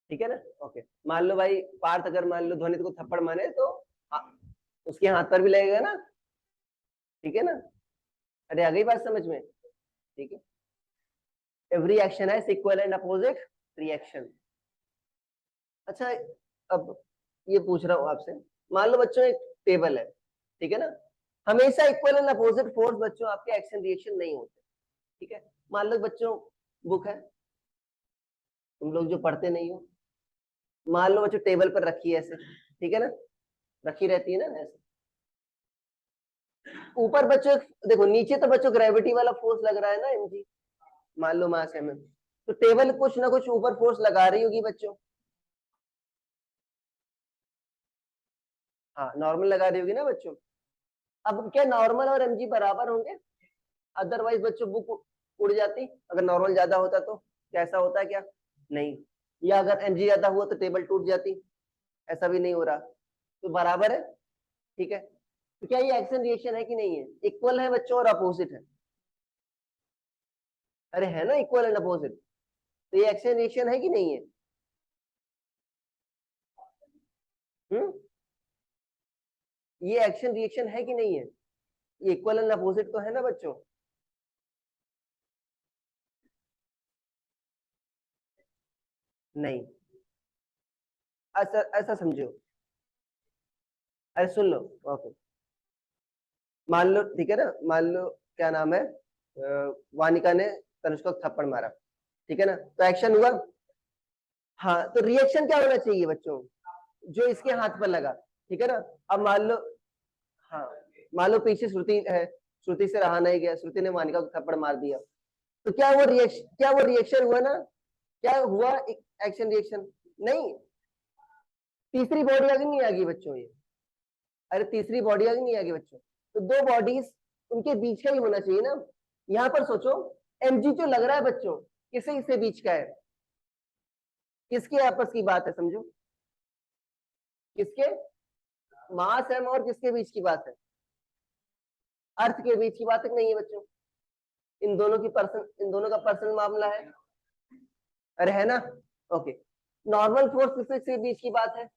ठीक है ना, ओके। मान लो भाई पार्थ अगर मान लो ध्वनित को थप्पड़ मारे तो उसके हाथ पर भी लगेगा ना, ठीक है ना। अरे आ गई बात समझ में, ठीक है। एवरी एक्शन है इक्वल एंड अपोजिट रिएक्शन। अच्छा अब ये पूछ रहा हूं आपसे, मान लो बच्चों एक टेबल है, ठीक है ना, हमेशा इक्वल एंड अपोजिट फोर्स बच्चों आपके एक्शन रिएक्शन नहीं होते, ठीक है। मान लो बच्चों बुक है, तुम लोग जो पढ़ते नहीं हो, मान लो बच्चों टेबल पर रखी है ऐसे, ठीक है ना, रखी रहती है ना ऐसे। ऊपर बच्चों देखो, नीचे तो बच्चों ग्रेविटी वाला फोर्स लग रहा है ना mg, मान लो मास mm, तो टेबल कुछ ना कुछ ऊपर फोर्स लगा रही होगी बच्चों। हाँ नॉर्मल लगा रही होगी ना बच्चों। अब क्या नॉर्मल और mg बराबर होंगे, अदरवाइज बच्चों बुक उड़ जाती, अगर नॉर्मल ज्यादा होता तो कैसा होता है क्या, नहीं, या अगर mg ज्यादा हुआ तो टेबल टूट जाती, ऐसा भी नहीं हो रहा, तो बराबर है, ठीक है। तो क्या ये एक्शन रिएक्शन है कि नहीं है, इक्वल है बच्चों और अपोजिट है, अरे है ना इक्वल एंड अपोजिट, तो ये एक्शन रिएक्शन है कि नहीं है। ये एक्शन रिएक्शन है कि नहीं है, ये इक्वल एंड अपोजिट तो है ना बच्चों। नहीं, ऐसा ऐसा समझो, अरे सुन लो, ओके। मान लो ठीक है ना, मान लो क्या नाम है, वानिका ने तनुष्का को थप्पड़ मारा, ठीक है ना, तो एक्शन हुआ। हाँ तो रिएक्शन क्या होना चाहिए बच्चों, जो इसके हाथ पर लगा, ठीक है ना। अब मान लो, हाँ मान लो पीछे श्रुति है, श्रुति से रहा नहीं गया, श्रुति ने वानिका को थप्पड़ मार दिया, तो क्या वो रिएक्शन हुआ ना, क्या हुआ एक्शन रिएक्शन, नहीं। तीसरी बॉडी आगे नहीं आ गई बच्चों ये, अरे तीसरी बॉडी आगे नहीं आ गई बच्चों, तो दो बॉडीज उनके बीच का ही होना चाहिए ना। यहाँ पर सोचो mg जो लग रहा है बच्चों, किसे इससे बीच का है, किसके आपस की बात है समझो, किसके, मास m और किसके बीच की बात है, अर्थ के बीच की बात है नहीं है बच्चों, इन दोनों का पर्सनल मामला है, अरे है ना, ओके। नॉर्मल फोर्स किसके बीच की बात है,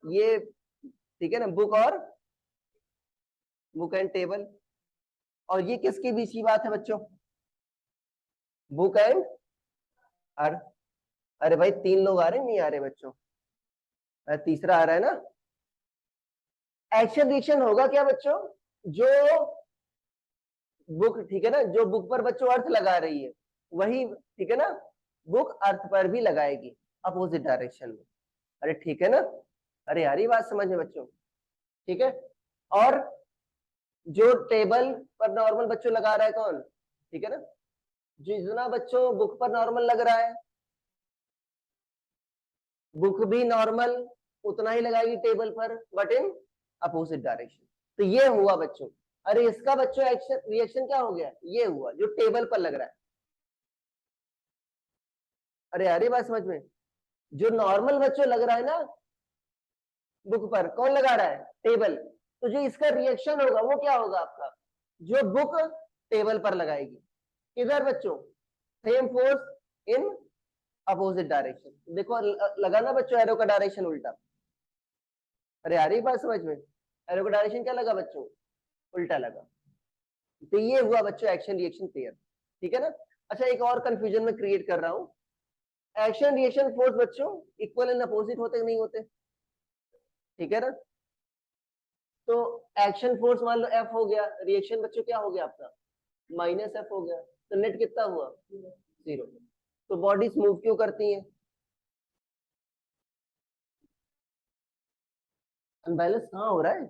ये ठीक है ना, बुक एंड टेबल, और ये किसके बीच की बात है बच्चों, बुक एंड अर्थ। अरे भाई तीन लोग आ रहे नहीं आ रहे बच्चों, अरे तीसरा आ रहा है ना। एक्शन रिएक्शन होगा क्या बच्चों, जो बुक, ठीक है ना, जो बुक पर बच्चों अर्थ लगा रही है वही, ठीक है ना, बुक अर्थ पर भी लगाएगी अपोजिट डायरेक्शन में, अरे ठीक है ना। अरे यार ये बात समझ में बच्चों, ठीक है। और जो टेबल पर नॉर्मल बच्चों लगा रहा है कौन, ठीक है ना, जितना बच्चों बुक पर नॉर्मल लग रहा है, बुक भी नॉर्मल उतना ही लगाएगी टेबल पर, बट इन अपोजिट डायरेक्शन। तो ये हुआ बच्चों, अरे इसका बच्चों एक्शन रिएक्शन क्या हो गया, ये हुआ जो टेबल पर लग रहा है, अरे अरे बात समझ में, जो नॉर्मल बच्चों लग रहा है ना बुक पर, कौन लगा रहा है? टेबल। तो जो इसका रिएक्शन होगा वो क्या होगा आपका? जो बुक टेबल पर लगाएगी, किधर बच्चों? Same force in opposite direction. देखो लगा ना बच्चों एरो का डायरेक्शन उल्टा। अरे आ रही बात समझ में? एरो का डायरेक्शन क्या लगा बच्चों? उल्टा लगा। तो ये हुआ बच्चों एक्शन रिएक्शन पेयर, ठीक है ना। अच्छा एक और कंफ्यूजन में क्रिएट कर रहा हूं, एक्शन रिएक्शन फोर्स बच्चों इक्वल एंड अपोजिट होते कि नहीं होते? ठीक है ना। तो एक्शन फोर्स मान लो F हो गया, रिएक्शन बच्चों क्या हो गया आपका? -F हो गया, तो नेट कितना हुआ? 0। तो बॉडीज मूव क्यों करती हैं? अनबैलेंस कहाँ हो रहा है?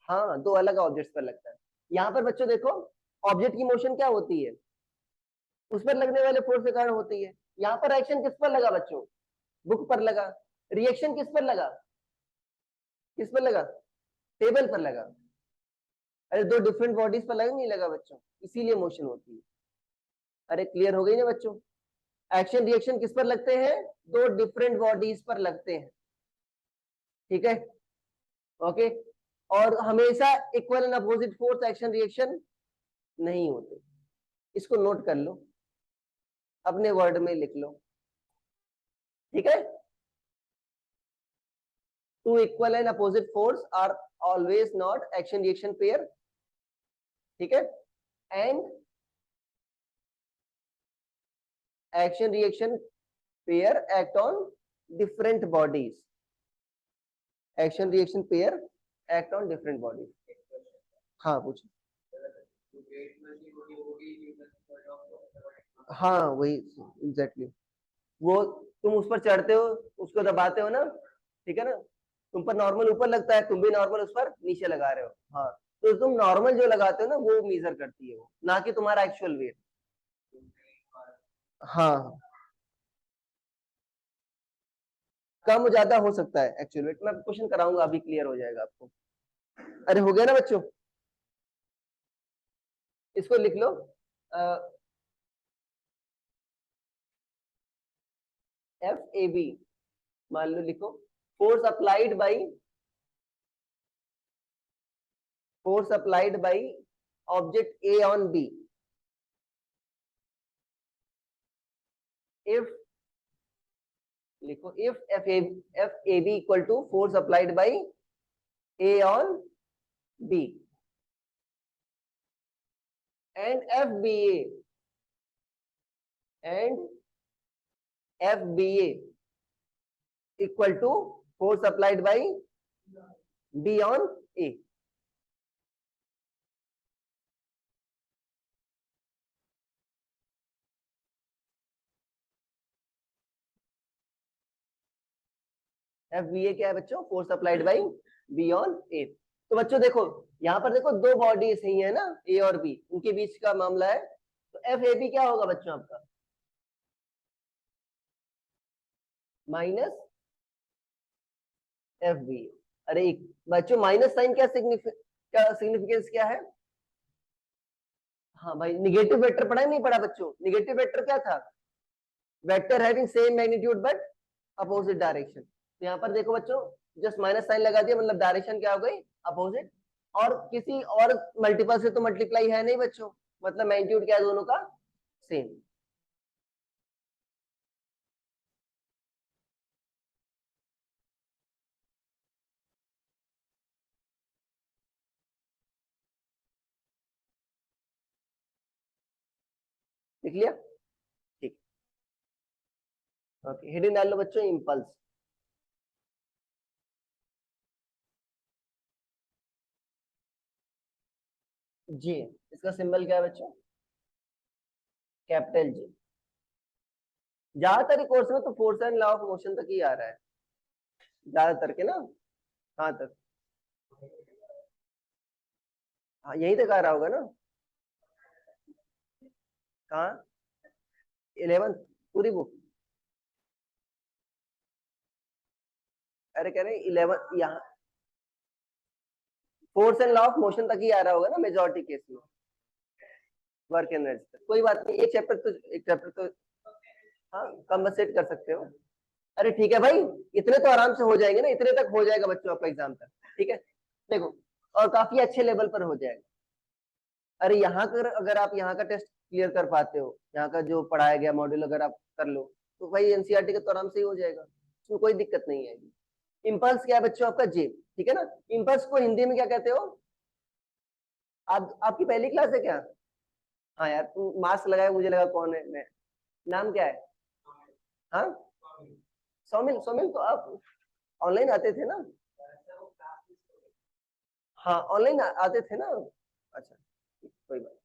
हाँ, दो अलग ऑब्जेक्ट्स पर लगता है। यहाँ पर बच्चों देखो ऑब्जेक्ट की मोशन क्या होती है? उस पर लगने वाले फोर्स के कारण होती है। यहाँ पर एक्शन किस पर लगा बच्चों? बुक पर लगा। रिएक्शन किस पर लगा? किस पर लगा? टेबल पर लगा। अरे दो डिफरेंट बॉडीज पर लगा नहीं लगा बच्चों, इसीलिए मोशन होती है। अरे क्लियर हो गई ना बच्चों? एक्शन रिएक्शन किस पर लगते हैं? दो डिफरेंट बॉडीज पर लगते हैं, ठीक है, ओके। और हमेशा equal and opposite force action reaction नहीं होते, इसको नोट कर लो, अपने वर्ड में लिख लो, ठीक है। Two equal and opposite force are always not action reaction pair, ठीक है। And action reaction pair act on different bodies, action reaction pair act on different bodies. हाँ पूछो। हाँ वही एग्जैक्टली, वो तुम उस पर चढ़ते हो, उसको दबाते हो ना, ठीक है ना, तुम पर नॉर्मल ऊपर लगता है, तुम भी नॉर्मल उस पर नीचे लगा रहे हो। हाँ, तो तुम नॉर्मल जो लगाते हो ना वो मेजर करती है वो, ना कि तुम्हारा एक्चुअल वेट। हाँ कम ज्यादा हो सकता है एक्चुअल वेट, मैं क्वेश्चन कराऊंगा अभी, क्लियर हो जाएगा आपको। अरे हो गया ना बच्चों? इसको लिख लो, FAB मान लो, लिखो force applied by object A on B if, लिखो if FAB equal to force applied by A on B and FBA equal to force applied by B on A। FBA क्या है बच्चों? Force applied by B on A। तो बच्चों देखो यहाँ पर देखो दो बॉडीज ही है ना, A और B, उनके बीच का मामला है। तो FAB क्या होगा बच्चों आपका? -FBA। अरे बच्चों माइनस साइन क्या सिग्निफिकेंस क्या है? हाँ भाई, निगेटिव वेक्टर पढ़ा नहीं पढ़ा बच्चों? निगेटिव वेक्टर क्या था? Vector having same magnitude but opposite direction. तो यहाँ पर देखो बच्चों जस्ट माइनस साइन लगा दिया, मतलब डायरेक्शन क्या हो गई? अपोजिट। और किसी और मल्टीपल से तो मल्टीप्लाई है नहीं बच्चों, मतलब मैग्नीट्यूड क्या है दोनों का? सेम। लिख लिया? ठीक, ओके। हेडिंग डाल लो बच्चों, इम्पल्स। जी, इसका सिंबल क्या है बच्चों? Capital G. ज्यादातर कोर्स में तो force and law of motion तक ही आ रहा है, ज्यादातर के ना। हाँ तक, हाँ यही तक आ रहा होगा ना। कहाँ? 11 पूरी बुक? अरे कह रहे 11 यहाँ force and law of motion तक ही आ रहा होगा ना मेजॉरिटी केस में, वर्क एनर्जी तक। कोई बात नहीं, एक चैप्टर तो हाँ कंपनसेट कर सकते हो। अरे ठीक है भाई, इतने तो आराम से हो जाएंगे ना, इतने तक हो जाएगा बच्चों आपका एग्जाम तक, ठीक है। देखो और काफी अच्छे लेवल पर हो जाएगा। अरे यहाँ कर, अगर आप यहाँ का टेस्ट क्लियर कर पाते हो, यहाँ का जो पढ़ाया गया मॉड्यूल अगर आप कर लो, तो भाई एनसीईआरटी का तो आराम से ही हो जाएगा, उसमें कोई दिक्कत नहीं आएगी। इम्पल्स क्या है बच्चों आपका? जे, ठीक है ना। इम्पल्स को हिंदी में क्या कहते हो? आप आपकी पहली क्लास है क्या? हाँ यार तुम मास्क लगाए, मुझे लगा कौन है। मैं, नाम क्या है? हाँ सौमिल, सौमिल तो आप ऑनलाइन आते थे ना? हाँ ऑनलाइन आते थे ना? अच्छा कोई बात।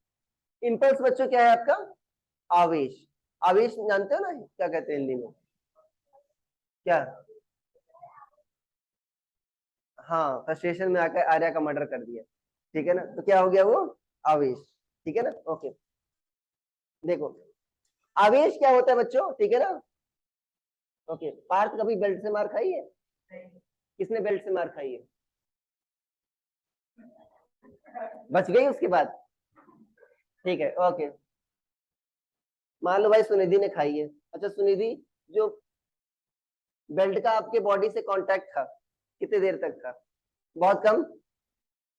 इम्पल्स बच्चों क्या है आपका? आवेश। आवेश जानते हो ना क्या कहते हैं हिंदी में? क्या? हाँ फ्रस्ट्रेशन में आकर आर्या का मर्डर कर दिया, ठीक है ना, तो क्या हो गया वो? आवेश, ठीक है ना। ओके देखो आवेश क्या होता है बच्चों, ठीक है ना। ओके पार्थ कभी बेल्ट से मार खाई है? किसने बेल्ट से मार खाई है? बच गई उसके बाद? ठीक है ओके। मान लो भाई सुनिधि ने खाई है। अच्छा सुनिधि, जो बेल्ट का आपके बॉडी से कांटेक्ट था कितने देर तक था? बहुत कम,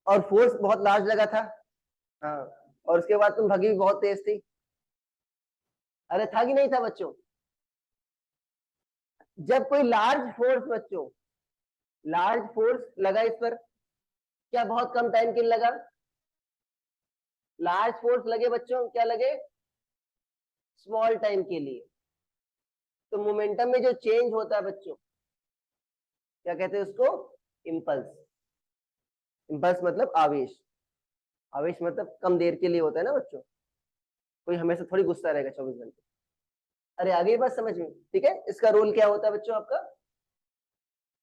और फोर्स बहुत लार्ज लगा था। हाँ और उसके बाद तुम भगी भी बहुत तेज थी। अरे था कि नहीं था बच्चों? जब कोई लार्ज फोर्स बच्चों, लार्ज फोर्स लगा इस पर, क्या बहुत कम टाइम के लिए लगा? लार्ज फोर्स लगे बच्चों, क्या लगे? स्मॉल टाइम के लिए। तो मोमेंटम में जो चेंज होता है बच्चों, क्या कहते हैं उसको? इम्पल्स। इम्पल्स मतलब आवेश। आवेश मतलब कम देर के लिए होता है ना बच्चों, कोई हमेशा थोड़ी गुस्सा रहेगा 24 घंटे। अरे आगे बात समझ में, ठीक है। इसका रोल क्या होता है बच्चों आपका?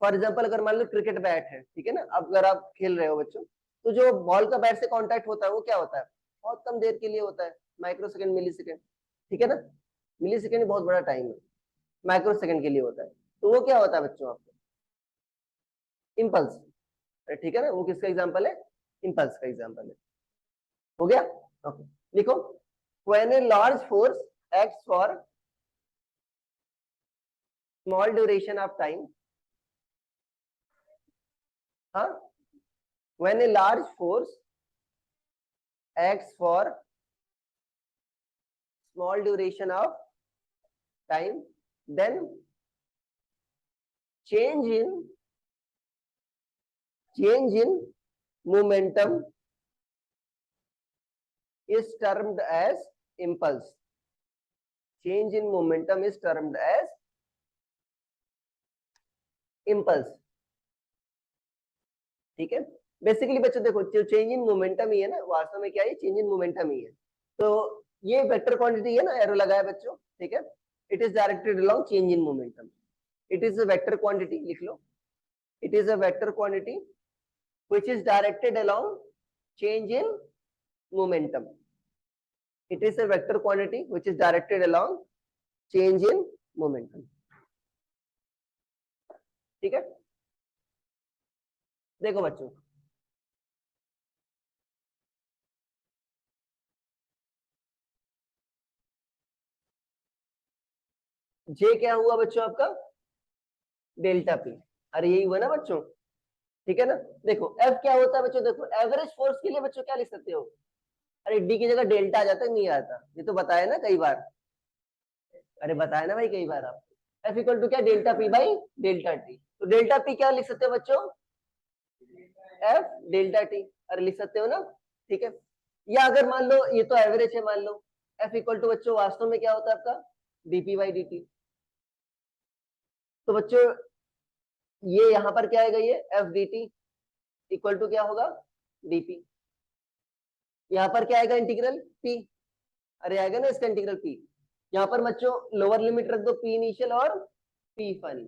फॉर एग्जाम्पल अगर मान लो क्रिकेट बैट है, ठीक है ना, अब अगर आप खेल रहे हो बच्चों, तो जो बॉल का बैट से कांटेक्ट होता है वो क्या होता है? बहुत कम देर के लिए होता है, माइक्रो सेकंड, मिली सेकंड, ठीक है ना। मिली सेकंड बहुत बड़ा टाइम है, माइक्रो सेकंड के लिए होता है। तो वो क्या होता है बच्चों आपको? इम्पल्स, ठीक है ना। वो किसका एग्जाम्पल है? इम्पल्स का एग्जाम्पल है। हो गया ओके। लिखो when a large force acts for small duration of time, हाँ when a large force acts for small duration of time, then change in momentum is termed as impulse. Change in momentum is termed as impulse, ठीक है। Basically बच्चों देखो जो change in momentum ही है ना, वास्तव में क्या है? चेंज इन मोमेंटम ही है। तो ये वेक्टर क्वांटिटी है ना, एरो लगाया बच्चों, ठीक है। It is directed along change in momentum. It is a vector quantity, लिख लो। It is a vector quantity which is directed along change in momentum. It is a vector quantity which is directed along change in momentum, ठीक है। देखो बच्चों J क्या हुआ बच्चों आपका? Delta P. अरे यही हुआ ना बच्चों, ठीक है ना। देखो एफ क्या होता है बच्चों? देखो एवरेज फोर्स के लिए बच्चों क्या लिख सकते हो? अरे डी की जगह डेल्टा आ जाता है, नहीं आता? ये तो बताया ना कई बार। अरे बताया ना भाई कई बार आपको। एफ इक्वल टू क्या? Delta P by delta T. तो डेल्टा पी क्या लिख सकते हो बच्चों? F delta T. अरे लिख सकते हो ना, ठीक है। या अगर मान लो ये तो एवरेज है, मान लो एफ इक्वल टू बच्चों वास्तव में क्या होता है आपका? D P D D. T बच्चों ये यहाँ पर क्या आएगा? ये F D T equal to क्या होगा? डीपी। यहाँ पर क्या आएगा? Integral P. अरे आएगा ना इसका इंटीग्रल पी। यहाँ पर बच्चों लोअर लिमिट रख दो, पी इनिशियल और पी फाइनल।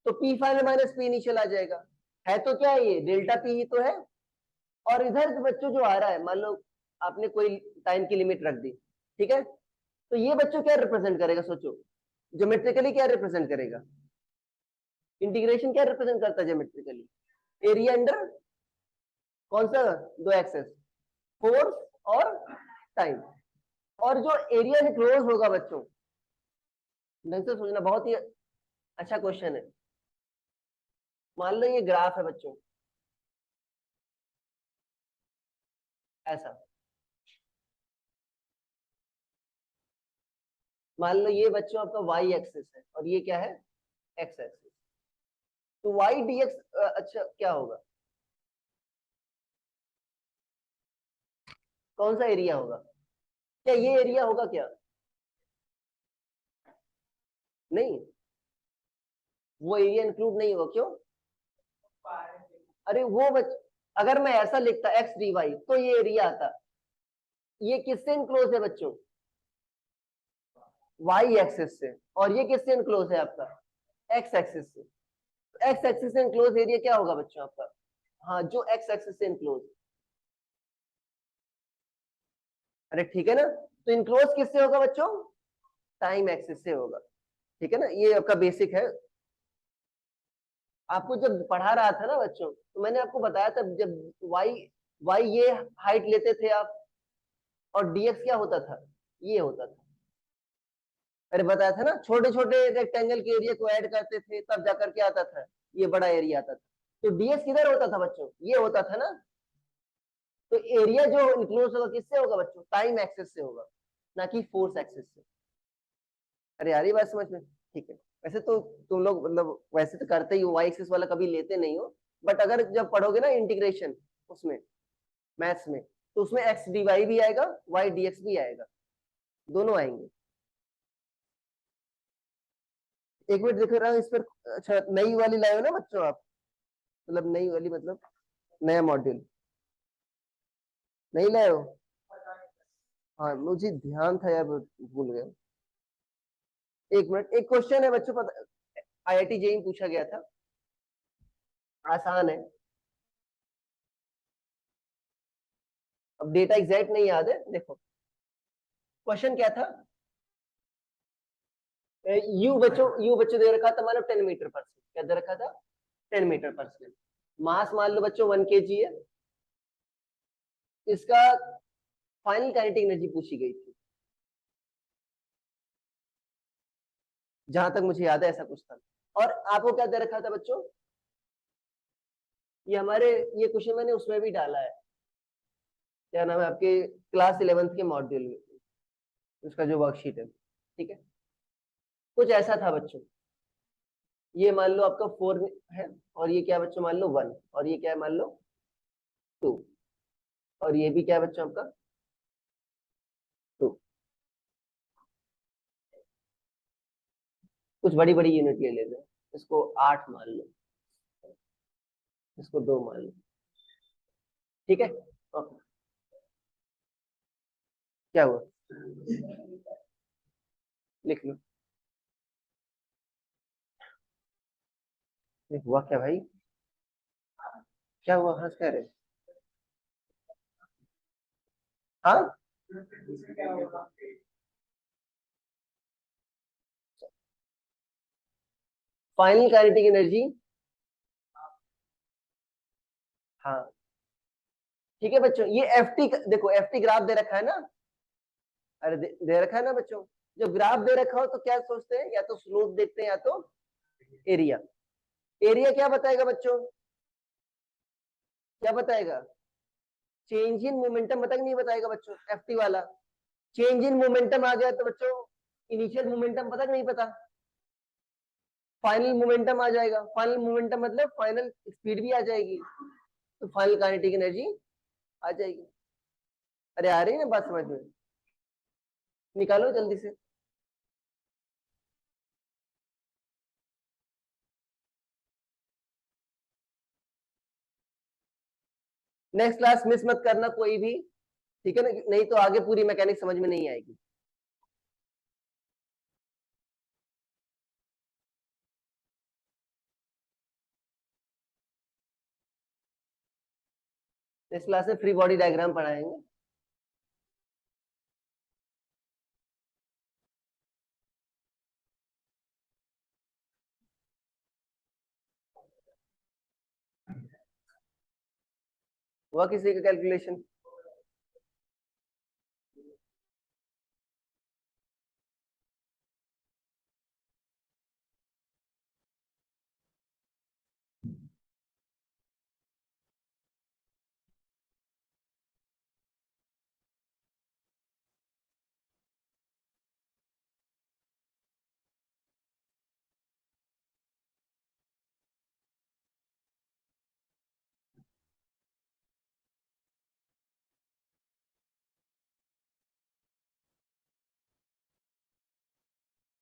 तो P final minus P initial आ जाएगा। है तो क्या है? ये डेल्टा पी ही तो है। और इधर बच्चों जो आ रहा है, मान लो आपने कोई टाइम की लिमिट रख दी, ठीक है। तो ये बच्चों क्या रिप्रेजेंट करेगा? सोचो ज्योमेट्रिकली क्या रिप्रेजेंट करेगा? इंटीग्रेशन क्या रिप्रेजेंट करता है ज्योमेट्रिकली? एरिया अंडर कौन सा? दो एक्सेस, फोर्स और टाइम। और जो एरिया से क्लोज होगा बच्चों, ढंग से सोचना, बहुत ही अच्छा क्वेश्चन है। मान लो ये ग्राफ है बच्चों, ऐसा मान लो ये बच्चों आपका वाई एक्सिस है और ये क्या है, एक्स एक्सिस। तो वाई डी एक्स, अच्छा क्या होगा, कौन सा एरिया होगा, क्या ये एरिया होगा क्या, नहीं, वो एरिया इंक्लूड नहीं होगा, क्यों, अरे वो अगर मैं ऐसा लिखता एक्स डी वाई तो ये एरिया आता। ये किससे इनक्लोज है बच्चों, वाई एक्सिस से, और ये किससे इनक्लोज है आपका, एक्स एक्सिस से। एक्स एक्सिस से इनक्लोज एरिया क्या होगा बच्चों आपका, हाँ जो एक्स एक्सिस से इनक्लोज। अरे ठीक है ना, तो इनक्लोज किससे होगा बच्चों, टाइम एक्सिस से होगा, ठीक है ना, ये आपका बेसिक है। आपको जब पढ़ा रहा था ना बच्चों, तो मैंने आपको बताया था जब वाई वाई ये हाइट लेते थे आप, और डीएक्स क्या होता था, ये होता था। अरे बताया था ना, छोटे छोटे रेक्टेंगल के एरिया को ऐड करते थे तब जाकर के आता था ये बड़ा एरिया आता था। तो डीएक्स किधर होता था बच्चों, ये होता था ना। तो एरिया जो इंक्लोज होगा किससे होगा बच्चों, टाइम एक्सिस से होगा, ना कि फोर्स एक्सिस से। अरे यार ये बात समझ में, ठीक है। वैसे तो तुम लोग मतलब वैसे तो करते ही हो, वाई एक्सिस वाला कभी लेते नहीं हो, बट अगर जब पढ़ोगे ना इंटीग्रेशन उसमें, मैथ्स में, तो उसमें एक्स डी वाई भी आएगा, वाई डी एक्स भी आएगा, दोनों आएंगे। एक मिनट देख रहा हूँ इस पर, अच्छा नई वाली लाए हो ना बच्चों आप, मतलब नई वाली मतलब नया मॉड्यूल नहीं लाए हो, हाँ मुझे ध्यान था यार, भूल गया। एक मिनट, एक क्वेश्चन है बच्चों, पता आईआईटी जेई पूछा गया था, आसान है। अब डेटा एग्जैक्ट नहीं याद है, देखो क्वेश्चन क्या था, यू बच्चों दे रखा था, मान लो 10 मीटर पर सेकेंड, क्या दे रखा था, 10 मीटर पर सेकेंड। मास मान लो बच्चों 1 kg है, इसका फाइनल काइनेटिक एनर्जी पूछी गई थी, जहां तक मुझे याद है ऐसा कुछ था। और आपको क्या दे रखा था बच्चों, ये हमारे ये क्वेश्चन मैंने उसमें भी डाला है, क्या नाम है आपके क्लास 11th के मॉड्यूल में, उसका जो वर्कशीट है, ठीक है। कुछ ऐसा था बच्चों, ये मान लो आपका 4 है, और ये क्या बच्चों मान लो 1, और ये क्या है मान लो 2, और ये भी क्या है बच्चों आपका 2। कुछ बड़ी बड़ी यूनिट ले लेते हैं, इसको 8 मान लो, इसको 2 मान लो, ठीक है। ओके, क्या हुआ, लिख लो, हुआ क्या भाई, क्या हुआ, हंस कह रहे, हाँ फाइनल काइनेटिक एनर्जी, हाँ ठीक है बच्चों, ये एफ टी देखो, एफ टी ग्राफ दे रखा है ना, अरे दे रखा है ना बच्चों। जब ग्राफ दे रखा हो तो क्या सोचते हैं, या तो स्लोप देखते हैं या तो एरिया। एरिया क्या बताएगा बच्चों, क्या बताएगा, चेंज इन मोमेंटम बताएगा, नहीं बताएगा बच्चों, एफ टी वाला। चेंज इन मोमेंटम आ गया तो बच्चों इनिशियल मोमेंटम पता नहीं पता, फाइनल मोमेंटम आ जाएगा, फाइनल मोमेंटम मतलब फाइनल स्पीड भी आ जाएगी, तो फाइनल काइनेटिक एनर्जी आ जाएगी। अरे आ रही है ना बात समझ में, निकालो जल्दी से। नेक्स्ट क्लास मिस मत करना कोई भी, ठीक है ना, नहीं तो आगे पूरी मैकेनिक समझ में नहीं आएगी। नेक्स्ट क्लास में फ्री बॉडी डायग्राम पढ़ाएंगे। हुआ किसी का कैलकुलेशन,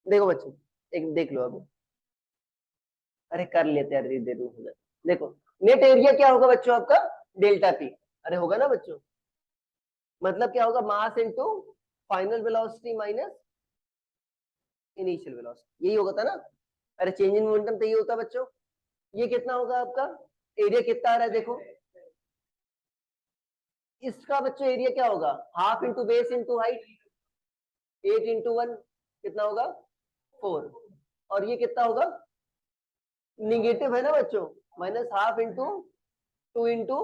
देखो बच्चों, एक देख लो अब, अरे कर लेते हैं, अरे दे दूं। देखो नेट एरिया क्या होगा बच्चों आपका, डेल्टा पी। अरे होगा ना बच्चों, मतलब क्या होगा, mass into final velocity minus initial velocity, यही होगा था ना। अरे चेंज इन मोमेंटम तो ये होता है बच्चों। ये कितना होगा आपका, एरिया कितना आ रहा है देखो, इसका बच्चों एरिया क्या होगा, half into base into height, 8 into 1 कितना होगा 4, और ये कितना होगा, निगेटिव है ना बच्चों, माइनस हाफ इंटू 2 इंटू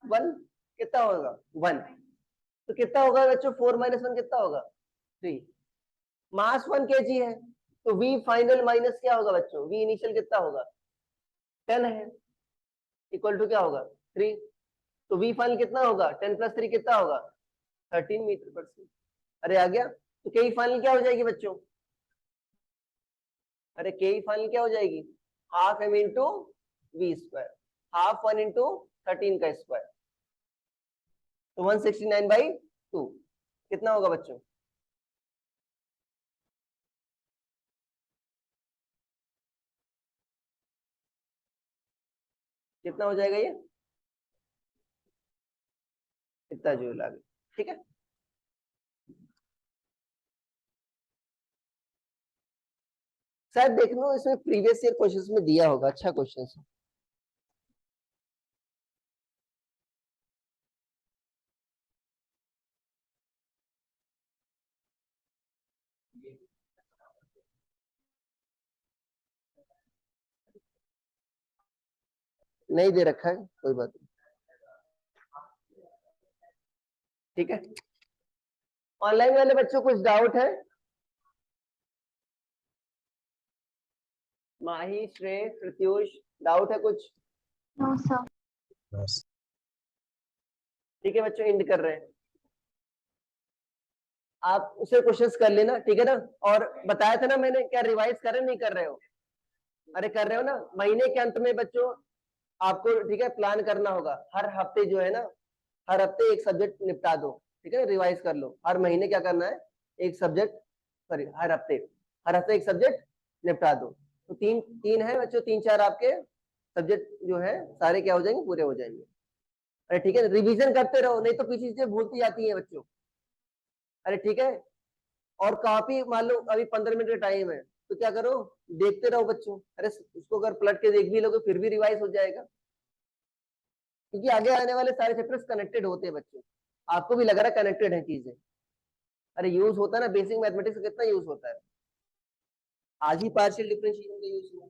1 कितना होगा 1, तो कितना होगा बच्चों, 4 माइनस 1 कितना होगा 3। मास 1 kg है, तो v फाइनल माइनस क्या होगा बच्चों, v इनिशियल कितना होगा 10 है, इक्वल टू क्या होगा 3। तो v फाइनल कितना होगा, 10 प्लस 3 कितना होगा 13 मीटर पर सेकेंड। अरे आ गया, तो के फाइनल क्या हो जाएगी बच्चों, अरे के फाइनल क्या हो जाएगी, half M into V square, half 1 into 13 का स्क्वायर, तो 169/2 कितना होगा बच्चों, कितना हो जाएगा ये, इतना जूल आ गया। ठीक है, शायद देख लो इसमें प्रीवियस ईयर क्वेश्चंस में दिया होगा, अच्छा क्वेश्चन है। नहीं दे रखा है, कोई बात नहीं। ठीक है, ऑनलाइन वाले बच्चों कुछ डाउट है, माही, श्रेय, प्रत्युष, डाउट है कुछ? No sir. बस ठीक है बच्चों, एंड कर रहे हैं, आप उसे क्वेश्चंस कर लेना, ठीक है ना। और बताया था ना मैंने, क्या रिवाइज कर रहे नहीं कर रहे हो, अरे कर रहे हो ना, महीने के अंत में बच्चों आपको, ठीक है, प्लान करना होगा, हर हफ्ते जो है ना, हर हफ्ते एक सब्जेक्ट निपटा दो, ठीक है, रिवाइज कर लो, हर महीने क्या करना है, एक सब्जेक्ट, सॉरी हर हफ्ते एक सब्जेक्ट निपटा दो, तो तीन तीन है बच्चों, 3-4 आपके सब्जेक्ट जो है सारे क्या हो जाएंगे, पूरे हो जाएंगे। अरे ठीक है, रिवीजन करते रहो, नहीं तो पीछे चीजें भूलती जाती है बच्चों। अरे ठीक है, और कॉपी मान लो अभी 15 मिनट का टाइम है, तो क्या करो, देखते रहो बच्चों, अरे उसको अगर पलट के देख भी लोगे फिर भी रिवाइज हो जाएगा, क्योंकि आगे आने वाले सारे चैप्टर्स कनेक्टेड होते हैं बच्चों, आपको भी लग रहा है कनेक्टेड है चीजें। अरे यूज होता है ना, बेसिक मैथमेटिक्स का कितना यूज होता है, आज ही पार्शियल डिफरेंशिएशन का यूज हुआ।